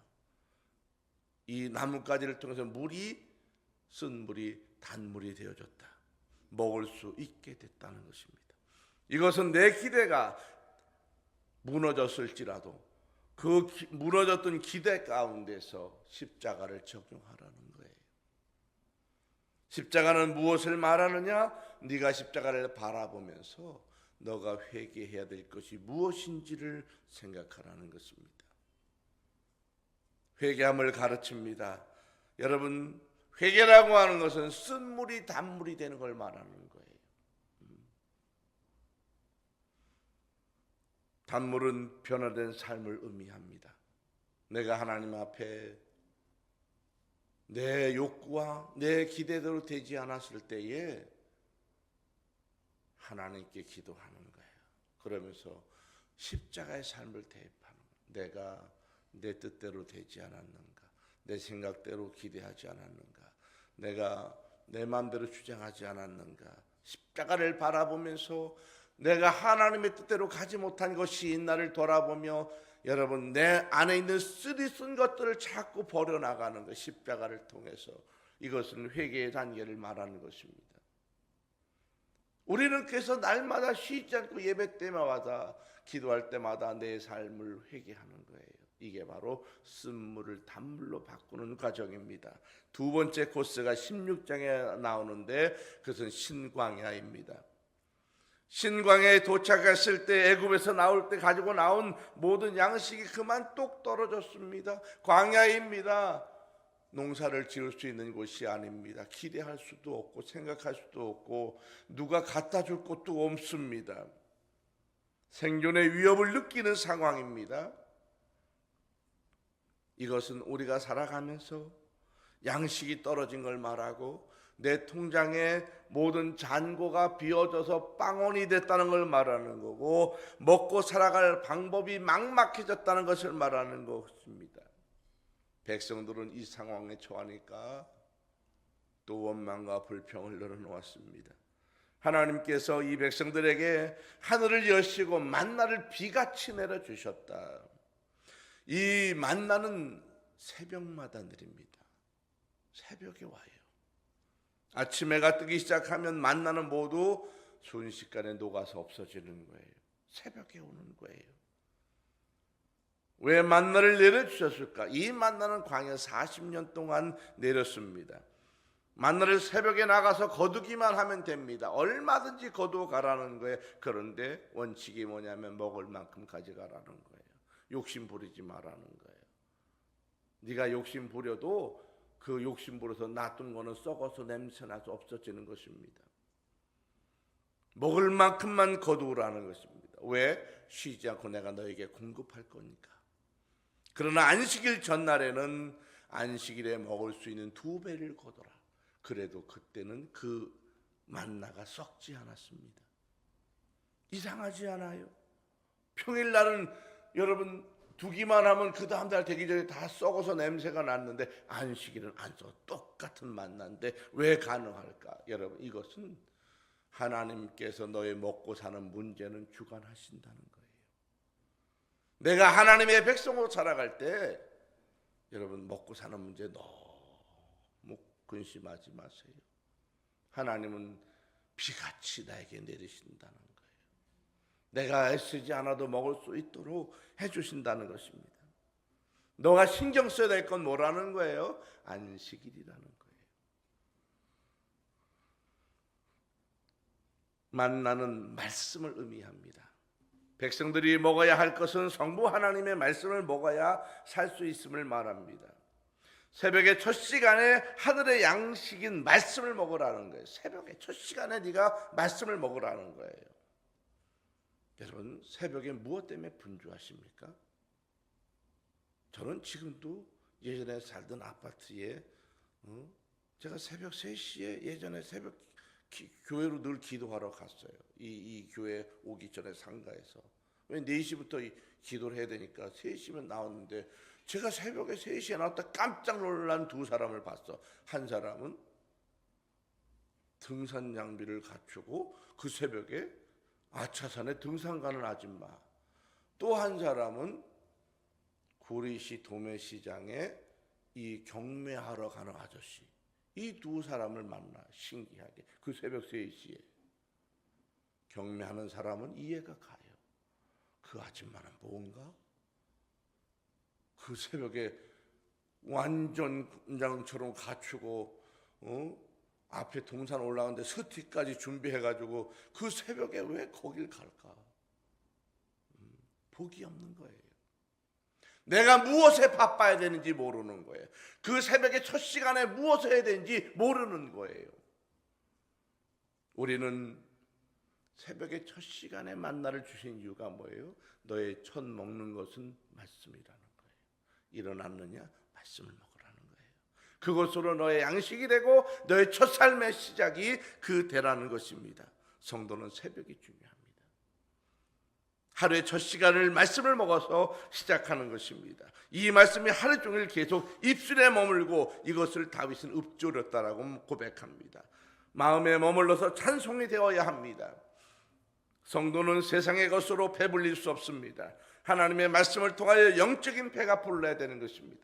A: 이 나뭇가지를 통해서 쓴 물이 단물이 되어졌다. 먹을 수 있게 됐다는 것입니다. 이것은 내 기대가 무너졌을지라도 그 무너졌던 기대 가운데서 십자가를 적용하라는 거예요. 십자가는 무엇을 말하느냐? 네가 십자가를 바라보면서 너가 회개해야 될 것이 무엇인지를 생각하라는 것입니다. 회개함을 가르칩니다. 여러분, 회개라고 하는 것은 쓴 물이 단물이 되는 걸 말하는 거예요. 단물은 변화된 삶을 의미합니다. 내가 하나님 앞에 내 욕구와 내 기대대로 되지 않았을 때에 하나님께 기도하는 거예요. 그러면서 십자가의 삶을 대입하는 거예요. 내가 내 뜻대로 되지 않았는가? 내 생각대로 기대하지 않았는가? 내가 내 마음대로 주장하지 않았는가? 십자가를 바라보면서 내가 하나님의 뜻대로 가지 못한 것이 나를 돌아보며 여러분, 내 안에 있는 쓰디쓴 것들을 자꾸 버려나가는 것, 십자가를 통해서 이것은 회개의 단계를 말하는 것입니다. 우리는 그래서 날마다 쉬지 않고 예배 때마다 기도할 때마다 내 삶을 회개하는 거예요. 이게 바로 쓴물을 단물로 바꾸는 과정입니다. 두 번째 코스가 16장에 나오는데 그것은 신광야입니다. 신광야에 도착했을 때 애굽에서 나올 때 가지고 나온 모든 양식이 그만 뚝 떨어졌습니다. 광야입니다. 농사를 지을 수 있는 곳이 아닙니다. 기대할 수도 없고 생각할 수도 없고 누가 갖다 줄 것도 없습니다. 생존의 위협을 느끼는 상황입니다. 이것은 우리가 살아가면서 양식이 떨어진 걸 말하고 내 통장에 모든 잔고가 비어져서 빵원이 됐다는 걸 말하는 거고 먹고 살아갈 방법이 막막해졌다는 것을 말하는 것입니다. 백성들은 이 상황에 처하니까 또 원망과 불평을 늘어놓았습니다. 하나님께서 이 백성들에게 하늘을 여시고 만나를 비같이 내려주셨다. 이 만나는 새벽마다 내립니다. 새벽에 와요. 아침 해가 뜨기 시작하면 만나는 모두 순식간에 녹아서 없어지는 거예요. 새벽에 오는 거예요. 왜 만나를 내려주셨을까? 이 만나는 광야 40년 동안 내렸습니다. 만나를 새벽에 나가서 거두기만 하면 됩니다. 얼마든지 거두어 가라는 거예요. 그런데 원칙이 뭐냐면 먹을 만큼 가져가라는 거예요. 욕심 부리지 말라는 거예요. 네가 욕심 부려도 그 욕심 부려서 놔둔 거는 썩어서 냄새나서 없어지는 것입니다. 먹을 만큼만 거두라는 것입니다. 왜? 쉬지 않고 내가 너에게 공급할 거니까. 그러나 안식일 전날에는 안식일에 먹을 수 있는 2배를 거둬라. 그래도 그때는 그 만나가 썩지 않았습니다. 이상하지 않아요? 평일날은 여러분 두기만 하면 그 다음 달 되기 전에 다 썩어서 냄새가 났는데 안식일은 안 썩어. 똑같은 만나인데 왜 가능할까? 여러분, 이것은 하나님께서 너의 먹고 사는 문제는 주관하신다는 거예요. 내가 하나님의 백성으로 살아갈 때 여러분 먹고 사는 문제 너무 근심하지 마세요. 하나님은 비같이 나에게 내리신다는 거예요. 내가 애쓰지 않아도 먹을 수 있도록 해주신다는 것입니다. 너가 신경 써야 될 건 뭐라는 거예요? 안식일이라는 거예요. 만나는 말씀을 의미합니다. 백성들이 먹어야 할 것은 성부 하나님의 말씀을 먹어야 살 수 있음을 말합니다. 새벽의 첫 시간에 하늘의 양식인 말씀을 먹으라는 거예요. 새벽의 첫 시간에 네가 말씀을 먹으라는 거예요. 여러분, 새벽에 무엇 때문에 분주하십니까? 저는 지금도 예전에 살던 아파트에 제가 새벽 3시에 예전에 새벽 교회로 늘 기도하러 갔어요. 이 교회 오기 전에 상가에서. 왜 4시부터 기도를 해야 되니까 3시면 나왔는데 제가 새벽에 3시에 나왔다 깜짝 놀란 두 사람을 봤어. 한 사람은 등산 장비를 갖추고 그 새벽에 아차산에 등산 가는 아줌마, 또 한 사람은 구리시 도매시장에 이 경매하러 가는 아저씨, 이 두 사람을 만나 신기하게 그 새벽 3시에. 경매하는 사람은 이해가 가요. 그 아줌마는 뭔가 그 새벽에 완전 군장처럼 갖추고 앞에 동산 올라가는데 스틱까지 준비해가지고 그 새벽에 왜 거길 갈까? 복이 없는 거예요. 내가 무엇에 바빠야 되는지 모르는 거예요. 그 새벽에 첫 시간에 무엇을 해야 되는지 모르는 거예요. 우리는 새벽에 첫 시간에 만나를 주신 이유가 뭐예요? 너의 첫 먹는 것은 말씀이라는 거예요. 일어났느냐? 말씀을 먹으라는 거예요. 그것으로 너의 양식이 되고 너의 첫 삶의 시작이 그 되라는 것입니다. 성도는 새벽이 중요합니다. 하루의 첫 시간을 말씀을 먹어서 시작하는 것입니다. 이 말씀이 하루 종일 계속 입술에 머물고 이것을 다윗은 읊조렸다라고 고백합니다. 마음에 머물러서 찬송이 되어야 합니다. 성도는 세상의 것으로 배불릴 수 없습니다. 하나님의 말씀을 통하여 영적인 배가 불러야 되는 것입니다.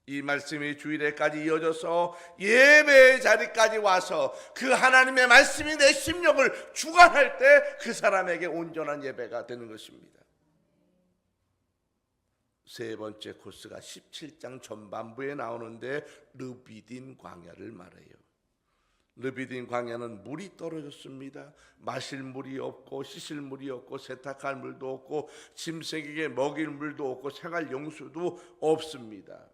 A: 이 말씀이 주일에까지 이어져서 예배의 자리까지 와서 그 하나님의 말씀이 내 심령을 주관할 때 그 사람에게 온전한 예배가 되는 것입니다. 세 번째 코스가 17장 전반부에 나오는데 르비딘 광야를 말해요. 르비딘 광야는 물이 떨어졌습니다. 마실 물이 없고 씻을 물이 없고 세탁할 물도 없고 짐승에게 먹일 물도 없고 생활 용수도 없습니다.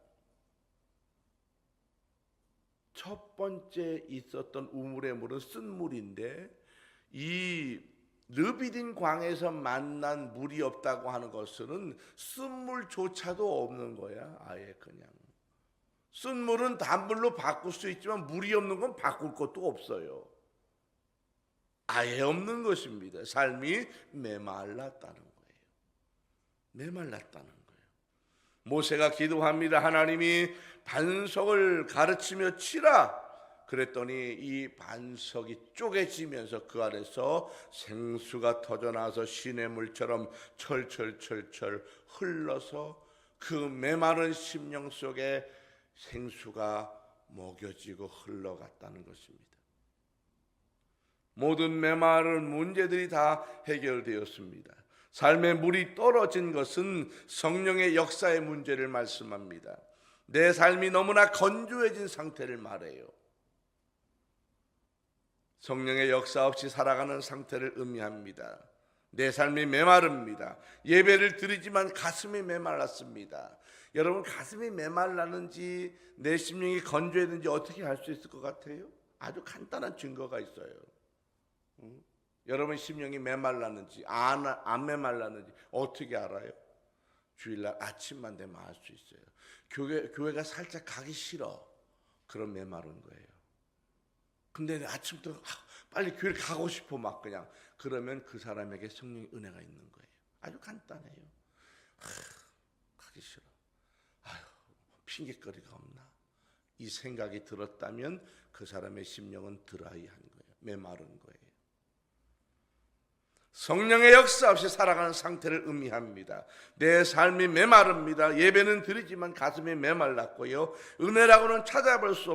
A: 첫 번째 있었던 우물의 물은 쓴 물인데 이 르비딘 광에서 만난 물이 없다고 하는 것은 쓴 물조차도 없는 거야. 아예 그냥 쓴 물은 단물로 바꿀 수 있지만 물이 없는 건 바꿀 것도 없어요. 아예 없는 것입니다. 삶이 메말랐다는 거예요. 메말랐다는 거예요. 모세가 기도합니다. 하나님이 반석을 가르치며 치라. 그랬더니 이 반석이 쪼개지면서 그 안에서 생수가 터져나와서 시냇물처럼 철철철철 흘러서 그 메마른 심령 속에 생수가 먹여지고 흘러갔다는 것입니다. 모든 메마른 문제들이 다 해결되었습니다. 삶의 물이 떨어진 것은 성령의 역사의 문제를 말씀합니다. 내 삶이 너무나 건조해진 상태를 말해요. 성령의 역사 없이 살아가는 상태를 의미합니다. 내 삶이 메마릅니다. 예배를 드리지만 가슴이 메말랐습니다. 여러분, 가슴이 메말랐는지 내 심령이 건조했는지 어떻게 알 수 있을 것 같아요? 아주 간단한 증거가 있어요. 여러분 심령이 메말랐는지 안 메말랐는지 어떻게 알아요? 주일날 아침만 되면 알 수 있어요. 교회가 살짝 가기 싫어. 그럼 메마른 거예요. 근데 아침부터 빨리 교회를 가고 싶어 막 그냥. 그러면 그 사람에게 성령의 은혜가 있는 거예요. 아주 간단해요. 가기 싫어. 아유, 핑계거리가 없나? 이 생각이 들었다면 그 사람의 심령은 드라이한 거예요. 메마른 거예요. 성령의 역사 없이 살아가는 상태를 의미합니다. 내 삶이 메마릅니다. 예배는 드리지만 가슴이 메말랐고요. 은혜라고는 찾아볼 수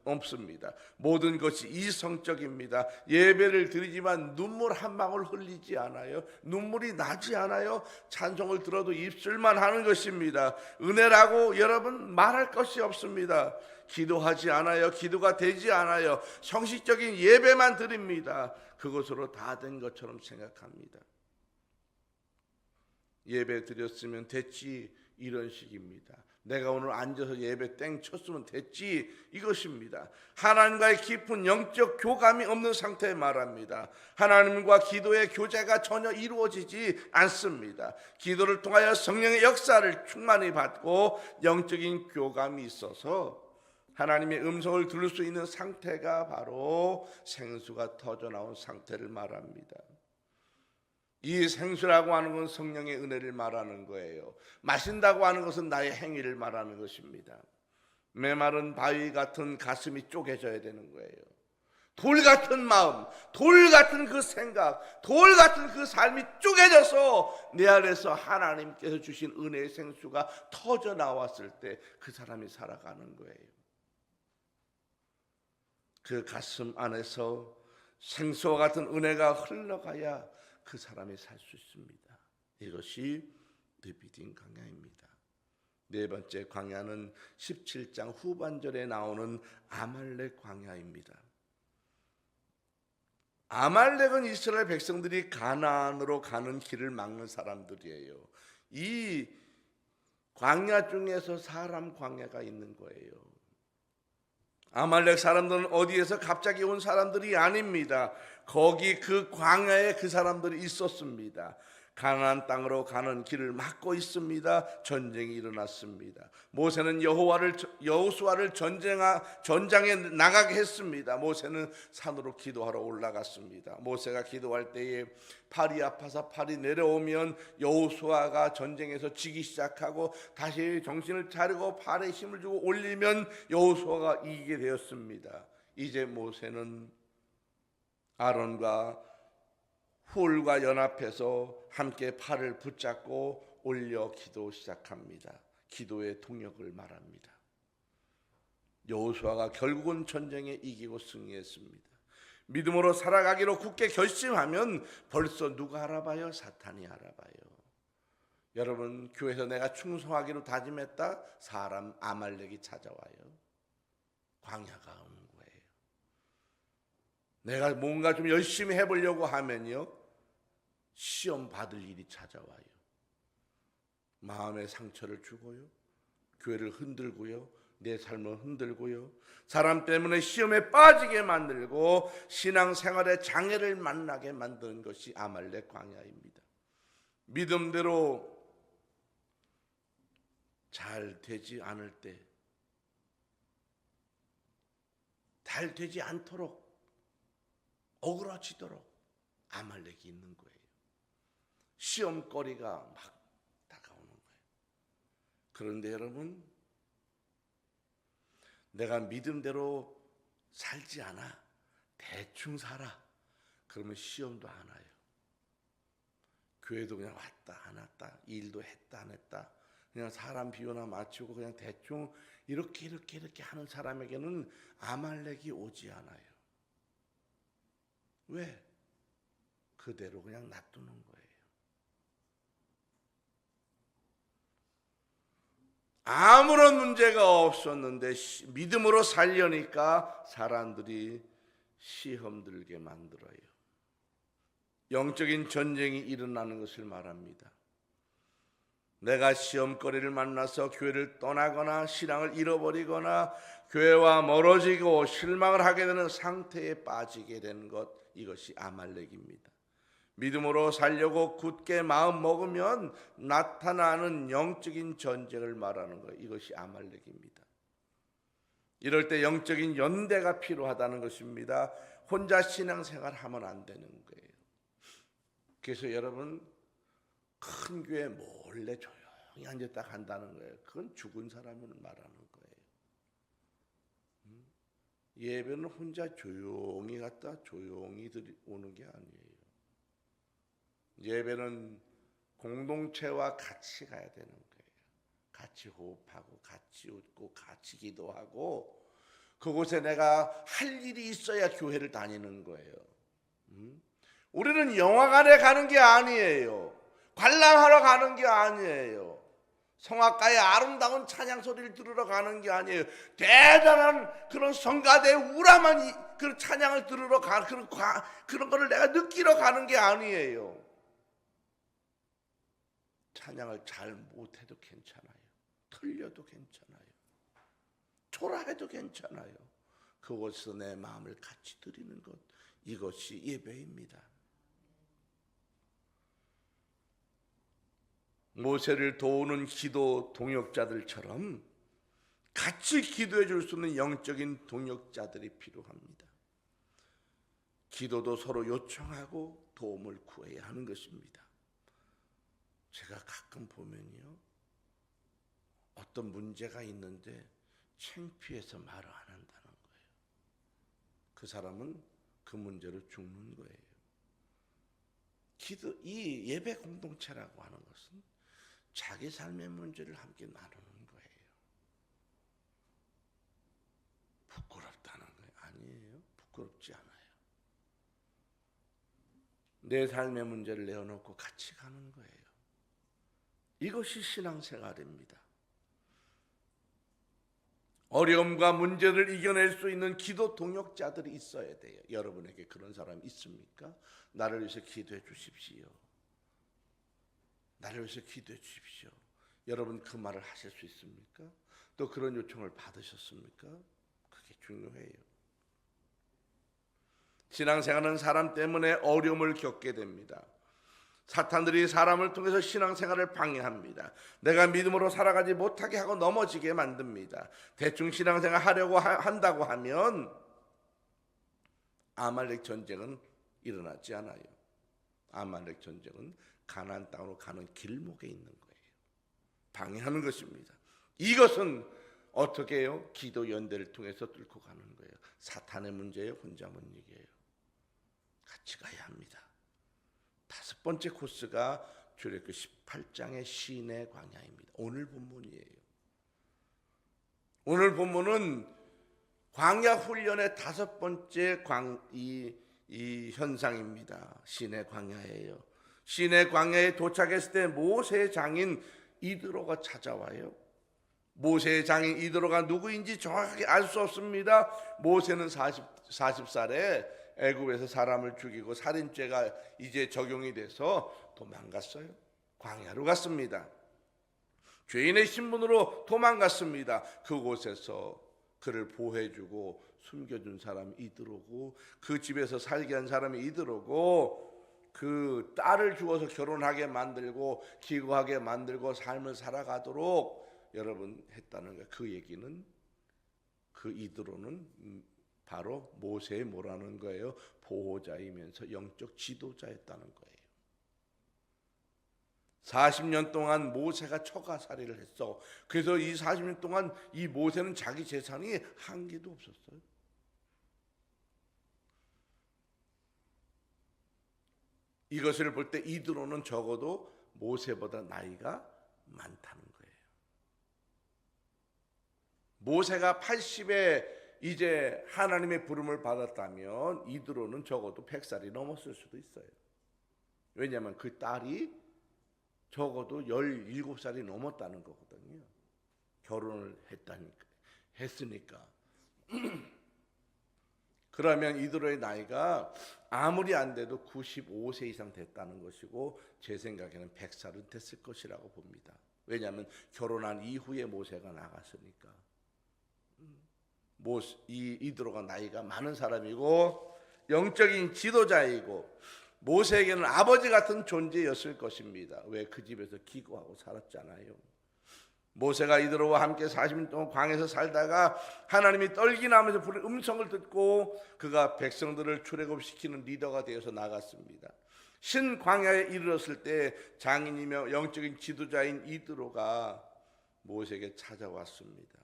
A: 없습니다. 모든 것이 이성적입니다. 예배를 드리지만 눈물 한 방울 흘리지 않아요. 눈물이 나지 않아요. 찬송을 들어도 입술만 하는 것입니다. 은혜라고 여러분 말할 것이 없습니다. 기도하지 않아요. 기도가 되지 않아요. 형식적인 예배만 드립니다. 그것으로 다 된 것처럼 생각합니다. 예배 드렸으면 됐지, 이런 식입니다. 내가 오늘 앉아서 예배 땡 쳤으면 됐지, 이것입니다. 하나님과의 깊은 영적 교감이 없는 상태에 말합니다. 하나님과 기도의 교제가 전혀 이루어지지 않습니다. 기도를 통하여 성령의 역사를 충만히 받고 영적인 교감이 있어서 하나님의 음성을 들을 수 있는 상태가 바로 생수가 터져나온 상태를 말합니다. 이 생수라고 하는 건 성령의 은혜를 말하는 거예요. 마신다고 하는 것은 나의 행위를 말하는 것입니다. 메마른 바위 같은 가슴이 쪼개져야 되는 거예요. 돌 같은 마음, 돌 같은 그 생각, 돌 같은 그 삶이 쪼개져서 내 안에서 하나님께서 주신 은혜의 생수가 터져 나왔을 때 그 사람이 살아가는 거예요. 그 가슴 안에서 생수와 같은 은혜가 흘러가야 그 사람이 살 수 있습니다. 이것이 르비딤 광야입니다. 네 번째 광야는 17장 후반절에 나오는 아말렉 광야입니다. 아말렉은 이스라엘 백성들이 가나안으로 가는 길을 막는 사람들이에요. 이 광야 중에서 사람 광야가 있는 거예요. 아말렉 사람들은 어디에서 갑자기 온 사람들이 아닙니다. 거기 그 광야에 그 사람들이 있었습니다. 가나안 땅으로 가는 길을 막고 있습니다. 전쟁이 일어났습니다. 모세는 여호수아를 전장에 나가게 했습니다. 모세는 산으로 기도하러 올라갔습니다. 모세가 기도할 때에 팔이 아파서 팔이 내려오면 여호수아가 전쟁에서 지기 시작하고 다시 정신을 차리고 팔에 힘을 주고 올리면 여호수아가 이기게 되었습니다. 이제 모세는 아론과 훌과 연합해서 함께 팔을 붙잡고 올려 기도 시작합니다. 기도의 동역을 말합니다. 여호수아가 결국은 전쟁에 이기고 승리했습니다. 믿음으로 살아가기로 굳게 결심하면 벌써 누가 알아봐요? 사탄이 알아봐요. 여러분, 교회에서 내가 충성하기로 다짐했다, 사람 아말렉이 찾아와요. 광야가 오는 거예요. 내가 뭔가 좀 열심히 해보려고 하면요, 시험 받을 일이 찾아와요. 마음의 상처를 주고요, 교회를 흔들고요, 내 삶을 흔들고요, 사람 때문에 시험에 빠지게 만들고 신앙생활에 장애를 만나게 만드는 것이 아말렉 광야입니다. 믿음대로 잘 되지 않을 때, 잘 되지 않도록 어그러지도록 아말렉이 있는 거예요. 시험거리가 막 다가오는 거예요. 그런데 여러분, 내가 믿음대로 살지 않아, 대충 살아, 그러면 시험도 안 와요. 교회도 그냥 왔다 안 왔다, 일도 했다 안 했다, 그냥 사람 비유나 맞추고 그냥 대충 이렇게 하는 사람에게는 아말렉이 오지 않아요. 왜? 그대로 그냥 놔두는 거예요. 아무런 문제가 없었는데 믿음으로 살려니까 사람들이 시험 들게 만들어요. 영적인 전쟁이 일어나는 것을 말합니다. 내가 시험거리를 만나서 교회를 떠나거나 신앙을 잃어버리거나 교회와 멀어지고 실망을 하게 되는 상태에 빠지게 되는 것, 이것이 아말렉입니다. 믿음으로 살려고 굳게 마음 먹으면 나타나는 영적인 전쟁을 말하는 거예요. 이것이 아말렉입니다. 이럴 때 영적인 연대가 필요하다는 것입니다. 혼자 신앙생활 하면 안 되는 거예요. 그래서 여러분, 큰 교회 몰래 조용히 앉았다 간다는 거예요. 그건 죽은 사람을 말하는 거예요. 예배는 혼자 조용히 갔다 조용히 오는 게 아니에요. 예배는 공동체와 같이 가야 되는 거예요. 같이 호흡하고 같이 웃고 같이 기도하고 그곳에 내가 할 일이 있어야 교회를 다니는 거예요. 우리는 영화관에 가는 게 아니에요. 관람하러 가는 게 아니에요. 성악가의 아름다운 찬양 소리를 들으러 가는 게 아니에요. 대단한 그런 성가대의 우람한 그런 찬양을 들으러 그런 거를 내가 느끼러 가는 게 아니에요. 찬양을 잘 못해도 괜찮아요. 틀려도 괜찮아요. 초라해도 괜찮아요. 그곳에서 내 마음을 같이 드리는 것, 이것이 예배입니다. 모세를 도우는 기도 동역자들처럼 같이 기도해 줄 수 있는 영적인 동역자들이 필요합니다. 기도도 서로 요청하고 도움을 구해야 하는 것입니다. 제가 가끔 보면요, 어떤 문제가 있는데 창피해서 말을 안 한다는 거예요. 그 사람은 그 문제로 죽는 거예요. 이 예배 공동체라고 하는 것은 자기 삶의 문제를 함께 나누는 거예요. 부끄럽다는 거예요. 아니에요. 부끄럽지 않아요. 내 삶의 문제를 내어놓고 같이 가는 거예요. 이것이 신앙생활입니다. 어려움과 문제를 이겨낼 수 있는 기도 동역자들이 있어야 돼요. 여러분에게 그런 사람 있습니까? 나를 위해서 기도해 주십시오. 나를 위해서 기도해 주십시오. 여러분 그 말을 하실 수 있습니까? 또 그런 요청을 받으셨습니까? 그게 중요해요. 신앙생활은 사람 때문에 어려움을 겪게 됩니다. 사탄들이 사람을 통해서 신앙생활을 방해합니다. 내가 믿음으로 살아가지 못하게 하고 넘어지게 만듭니다. 대충 신앙생활 하려고 한다고 하면 아말렉 전쟁은 일어나지 않아요. 아말렉 전쟁은 가나안 땅으로 가는 길목에 있는 거예요. 방해하는 것입니다. 이것은 어떻게 해요? 기도 연대를 통해서 뚫고 가는 거예요. 사탄의 문제예요? 혼자 못 이겨요. 같이 가야 합니다. 다섯 번째 코스가 출애굽기 18장의 시내 광야입니다. 오늘 본문이에요. 오늘 본문은 광야 훈련의 다섯 번째 이 현상입니다. 시내 광야예요. 시내 광야에 도착했을 때 모세의 장인 이드로가 찾아와요. 모세의 장인 이드로가 누구인지 정확하게 알 수 없습니다. 모세는 40살에 애굽에서 사람을 죽이고 살인죄가 이제 적용이 돼서 도망갔어요. 광야로 갔습니다. 죄인의 신분으로 도망갔습니다. 그곳에서 그를 보호해주고 숨겨준 사람이 이드로고 그 집에서 살게 한 사람이 이드로고 그 딸을 주어서 결혼하게 만들고 기거하게 만들고 삶을 살아가도록 여러분 했다는 거예요. 그 얘기는 그 이드로는 바로 모세의 뭐라는 거예요? 보호자이면서 영적 지도자였다는 거예요. 40년 동안 모세가 처가살이를 했어. 그래서 이 40년 동안 이 모세는 자기 재산이 한 개도 없었어요. 이것을 볼 때 이드로는 적어도 모세보다 나이가 많다는 거예요. 모세가 80에 이제 하나님의 부름을 받았다면 이드로는 적어도 100살이 넘었을 수도 있어요. 왜냐하면 그 딸이 적어도 17살이 넘었다는 거거든요. 결혼을 했으니까. 그러면 이드로의 나이가 아무리 안 돼도 95세 이상 됐다는 것이고 제 생각에는 100살은 됐을 것이라고 봅니다. 왜냐하면 결혼한 이후에 모세가 나갔으니까. 이드로가 나이가 많은 사람이고 영적인 지도자이고 모세에게는 아버지 같은 존재였을 것입니다. 왜? 그 집에서 기거하고 살았잖아요. 모세가 이드로와 함께 40년 동안 광야에서 살다가 하나님이 떨기나무에서 부르는 음성을 듣고 그가 백성들을 출애굽시키는 리더가 되어서 나갔습니다. 신광야에 이르렀을 때 장인이며 영적인 지도자인 이드로가 모세에게 찾아왔습니다.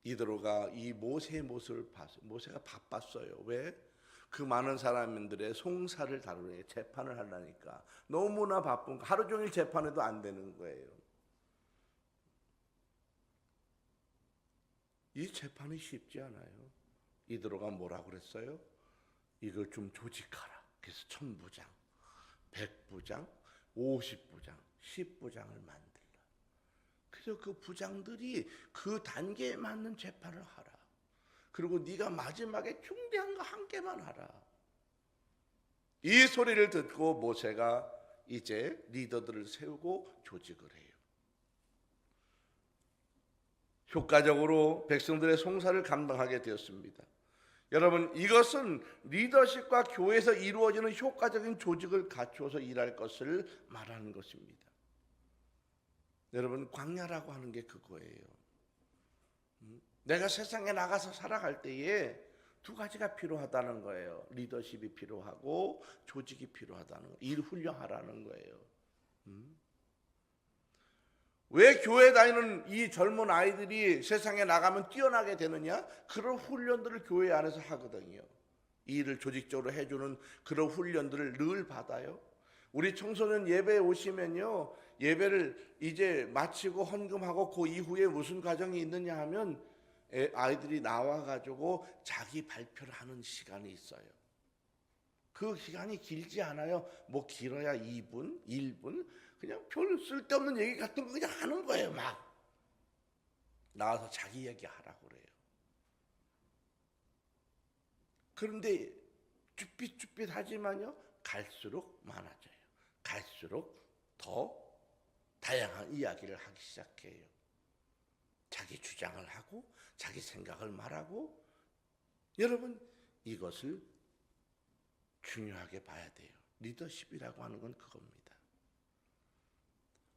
A: 이드로가 이 모세의 모습을 봤어요. 모세가 바빴어요. 왜? 그 많은 사람들의 송사를 다루니 재판을 하려니까 너무나 바쁜 거, 하루 종일 재판해도 안 되는 거예요. 이 재판이 쉽지 않아요. 이드로가 뭐라고 그랬어요? 이걸 좀 조직하라. 그래서 1000부장, 100부장, 50부장, 10부장을 만들라. 그래서 그 부장들이 그 단계에 맞는 재판을 하라. 그리고 네가 마지막에 중대한 거 한 개만 하라. 이 소리를 듣고 모세가 이제 리더들을 세우고 조직을 해요. 효과적으로 백성들의 송사를 감당하게 되었습니다. 여러분, 이것은 리더십과 교회에서 이루어지는 효과적인 조직을 갖추어서 일할 것을 말하는 것입니다. 여러분, 광야라고 하는 게 그거예요. 내가 세상에 나가서 살아갈 때에 두 가지가 필요하다는 거예요. 리더십이 필요하고 조직이 필요하다는 거예요. 일 훈련하라는 거예요. 왜 교회 다니는 이 젊은 아이들이 세상에 나가면 뛰어나게 되느냐? 그런 훈련들을 교회 안에서 하거든요. 일을 조직적으로 해주는 그런 훈련들을 늘 받아요. 우리 청소년 예배에 오시면요, 예배를 이제 마치고 헌금하고 그 이후에 무슨 과정이 있느냐 하면 아이들이 나와가지고 자기 발표를 하는 시간이 있어요. 그 기간이 길지 않아요. 뭐 길어야 2분, 1분, 그냥 별 쓸데없는 얘기 같은 거 그냥 하는 거예요. 막 나와서 자기 얘기하라고 그래요. 그런데 쭈삣쭈삣하지만요, 갈수록 많아져요. 갈수록 더 다양한 이야기를 하기 시작해요. 자기 주장을 하고 자기 생각을 말하고. 여러분, 이것을 중요하게 봐야 돼요. 리더십이라고 하는 건 그겁니다.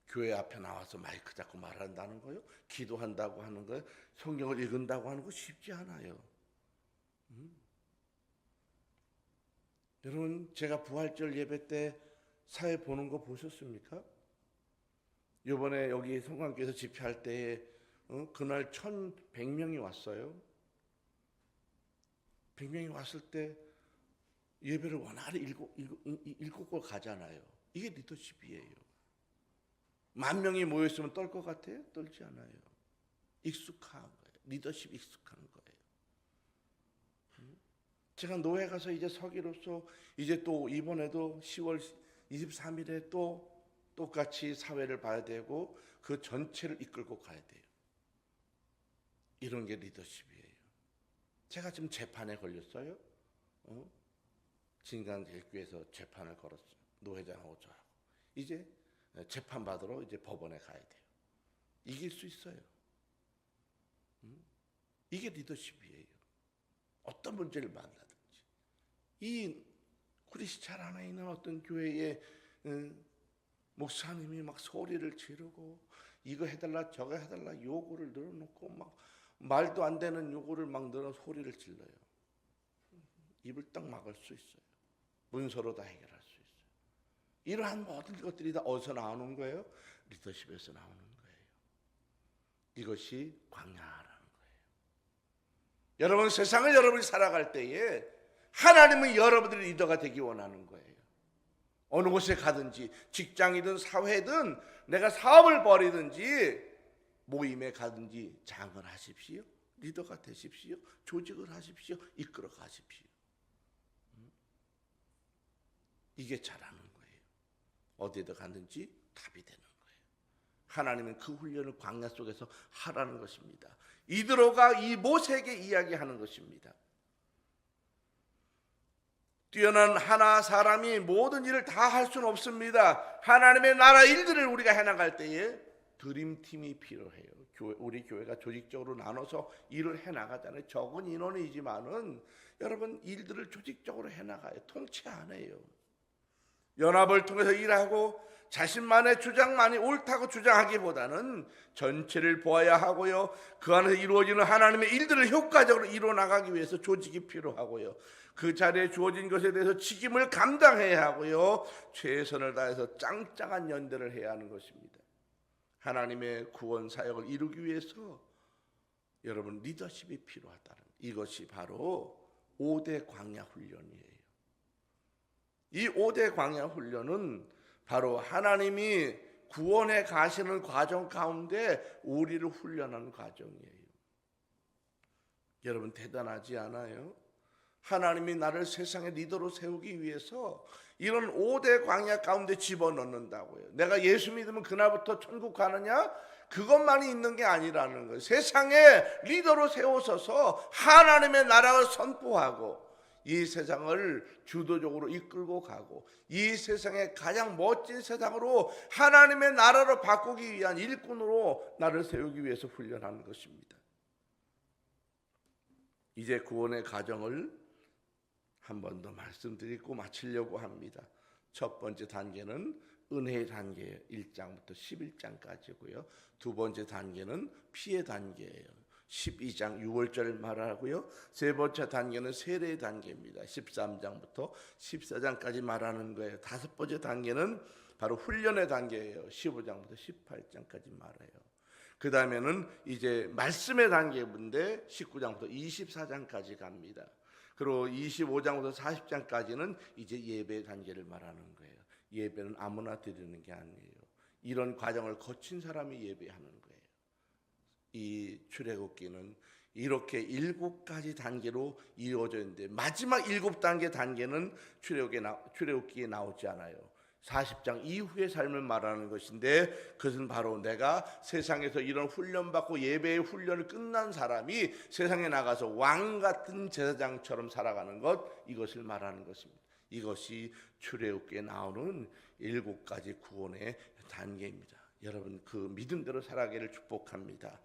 A: 교회 앞에 나와서 마이크 잡고 말한다는 거요, 기도한다고 하는 거요, 성경을 읽는다고 하는 거 쉽지 않아요. 여러분, 제가 부활절 예배 때 사회 보는 거 보셨습니까? 이번에 여기 성관교에서 집회할 때에 그날 1100명이 왔어요. 100명이 왔을 때 예배를 원활히 일곱 곳 가잖아요. 이게 리더십이에요. 10,000명이 모였으면 떨 것 같아요? 떨지 않아요. 익숙한 거예요. 리더십 익숙한 거예요. 제가 노회 가서 이제 서기로서 이제 또 이번에도 10월 23일에 또 똑같이 사회를 봐야 되고 그 전체를 이끌고 가야 돼요. 이런 게 리더십이에요. 제가 지금 재판에 걸렸어요. 진강제일교회에서 재판을 걸었어요. 노회장하고 저하고. 이제 재판 받으러 이제 법원에 가야 돼요. 이길 수 있어요. 이게 리더십이에요. 어떤 문제를 만나든지. 이 크리스찬 안에 있는 어떤 교회의 목사님이 막 소리를 지르고 이거 해달라 저거 해달라 요구를 늘어놓고 막 말도 안 되는 요구를 막 늘어 소리를 질러요. 입을 딱 막을 수 있어요. 문서로 다 해결할 수 있어요. 이러한 모든 것들이 다 어디서 나오는 거예요? 리더십에서 나오는 거예요. 이것이 광야라는 거예요. 여러분, 세상을 여러분이 살아갈 때에 하나님은 여러분들의 리더가 되기 원하는 거예요. 어느 곳에 가든지 직장이든 사회든 내가 사업을 벌이든지 모임에 가든지 장을 하십시오. 리더가 되십시오. 조직을 하십시오. 이끌어 가십시오. 이게 잘하는 거예요. 어디에도 갔든지 답이 되는 거예요. 하나님은 그 훈련을 광야 속에서 하라는 것입니다. 이드로가 이 모세에게 이야기하는 것입니다. 뛰어난 하나 사람이 모든 일을 다 할 수는 없습니다. 하나님의 나라 일들을 우리가 해나갈 때에 드림팀이 필요해요. 우리 교회가 조직적으로 나눠서 일을 해나가잖아요. 적은 인원이지만은 여러분, 일들을 조직적으로 해나가요. 통치 안 해요. 연합을 통해서 일하고 자신만의 주장만이 옳다고 주장하기보다는 전체를 보아야 하고요. 그 안에서 이루어지는 하나님의 일들을 효과적으로 이루어 나가기 위해서 조직이 필요하고요. 그 자리에 주어진 것에 대해서 책임을 감당해야 하고요. 최선을 다해서 짱짱한 연대를 해야 하는 것입니다. 하나님의 구원 사역을 이루기 위해서 여러분 리더십이 필요하다는, 이것이 바로 5대 광야 훈련이에요. 이 5대 광야 훈련은 바로 하나님이 구원에 가시는 과정 가운데 우리를 훈련하는 과정이에요. 여러분 대단하지 않아요? 하나님이 나를 세상의 리더로 세우기 위해서 이런 5대 광야 가운데 집어넣는다고요. 내가 예수 믿으면 그날부터 천국 가느냐? 그것만이 있는 게 아니라는 거예요. 세상의 리더로 세워서서 하나님의 나라를 선포하고 이 세상을 주도적으로 이끌고 가고 이 세상의 가장 멋진 세상으로 하나님의 나라를 바꾸기 위한 일꾼으로 나를 세우기 위해서 훈련하는 것입니다. 이제 구원의 과정을 한 번 더 말씀드리고 마치려고 합니다. 첫 번째 단계는 은혜의 단계예요. 1장부터 11장까지고요. 두 번째 단계는 피의 단계예요. 12장 6월절 말하고요. 세 번째 단계는 세례의 단계입니다. 13장부터 14장까지 말하는 거예요. 다섯 번째 단계는 바로 훈련의 단계예요. 15장부터 18장까지 말해요. 그 다음에는 이제 말씀의 단계인데 19장부터 24장까지 갑니다. 그리고 25장부터 40장까지는 이제 예배의 단계를 말하는 거예요. 예배는 아무나 드리는 게 아니에요. 이런 과정을 거친 사람이 예배하는 거예요. 이 출애굽기는 이렇게 7가지 단계로 이루어져 있는데 마지막 7단계 단계는 출애굽기에 나오지 않아요. 40장 이후의 삶을 말하는 것인데 그것은 바로 내가 세상에서 이런 훈련받고 예배의 훈련을 끝난 사람이 세상에 나가서 왕 같은 제사장처럼 살아가는 것, 이것을 말하는 것입니다. 이것이 출애굽기에 나오는 7가지 구원의 단계입니다. 여러분 그 믿음대로 살아가기를 축복합니다.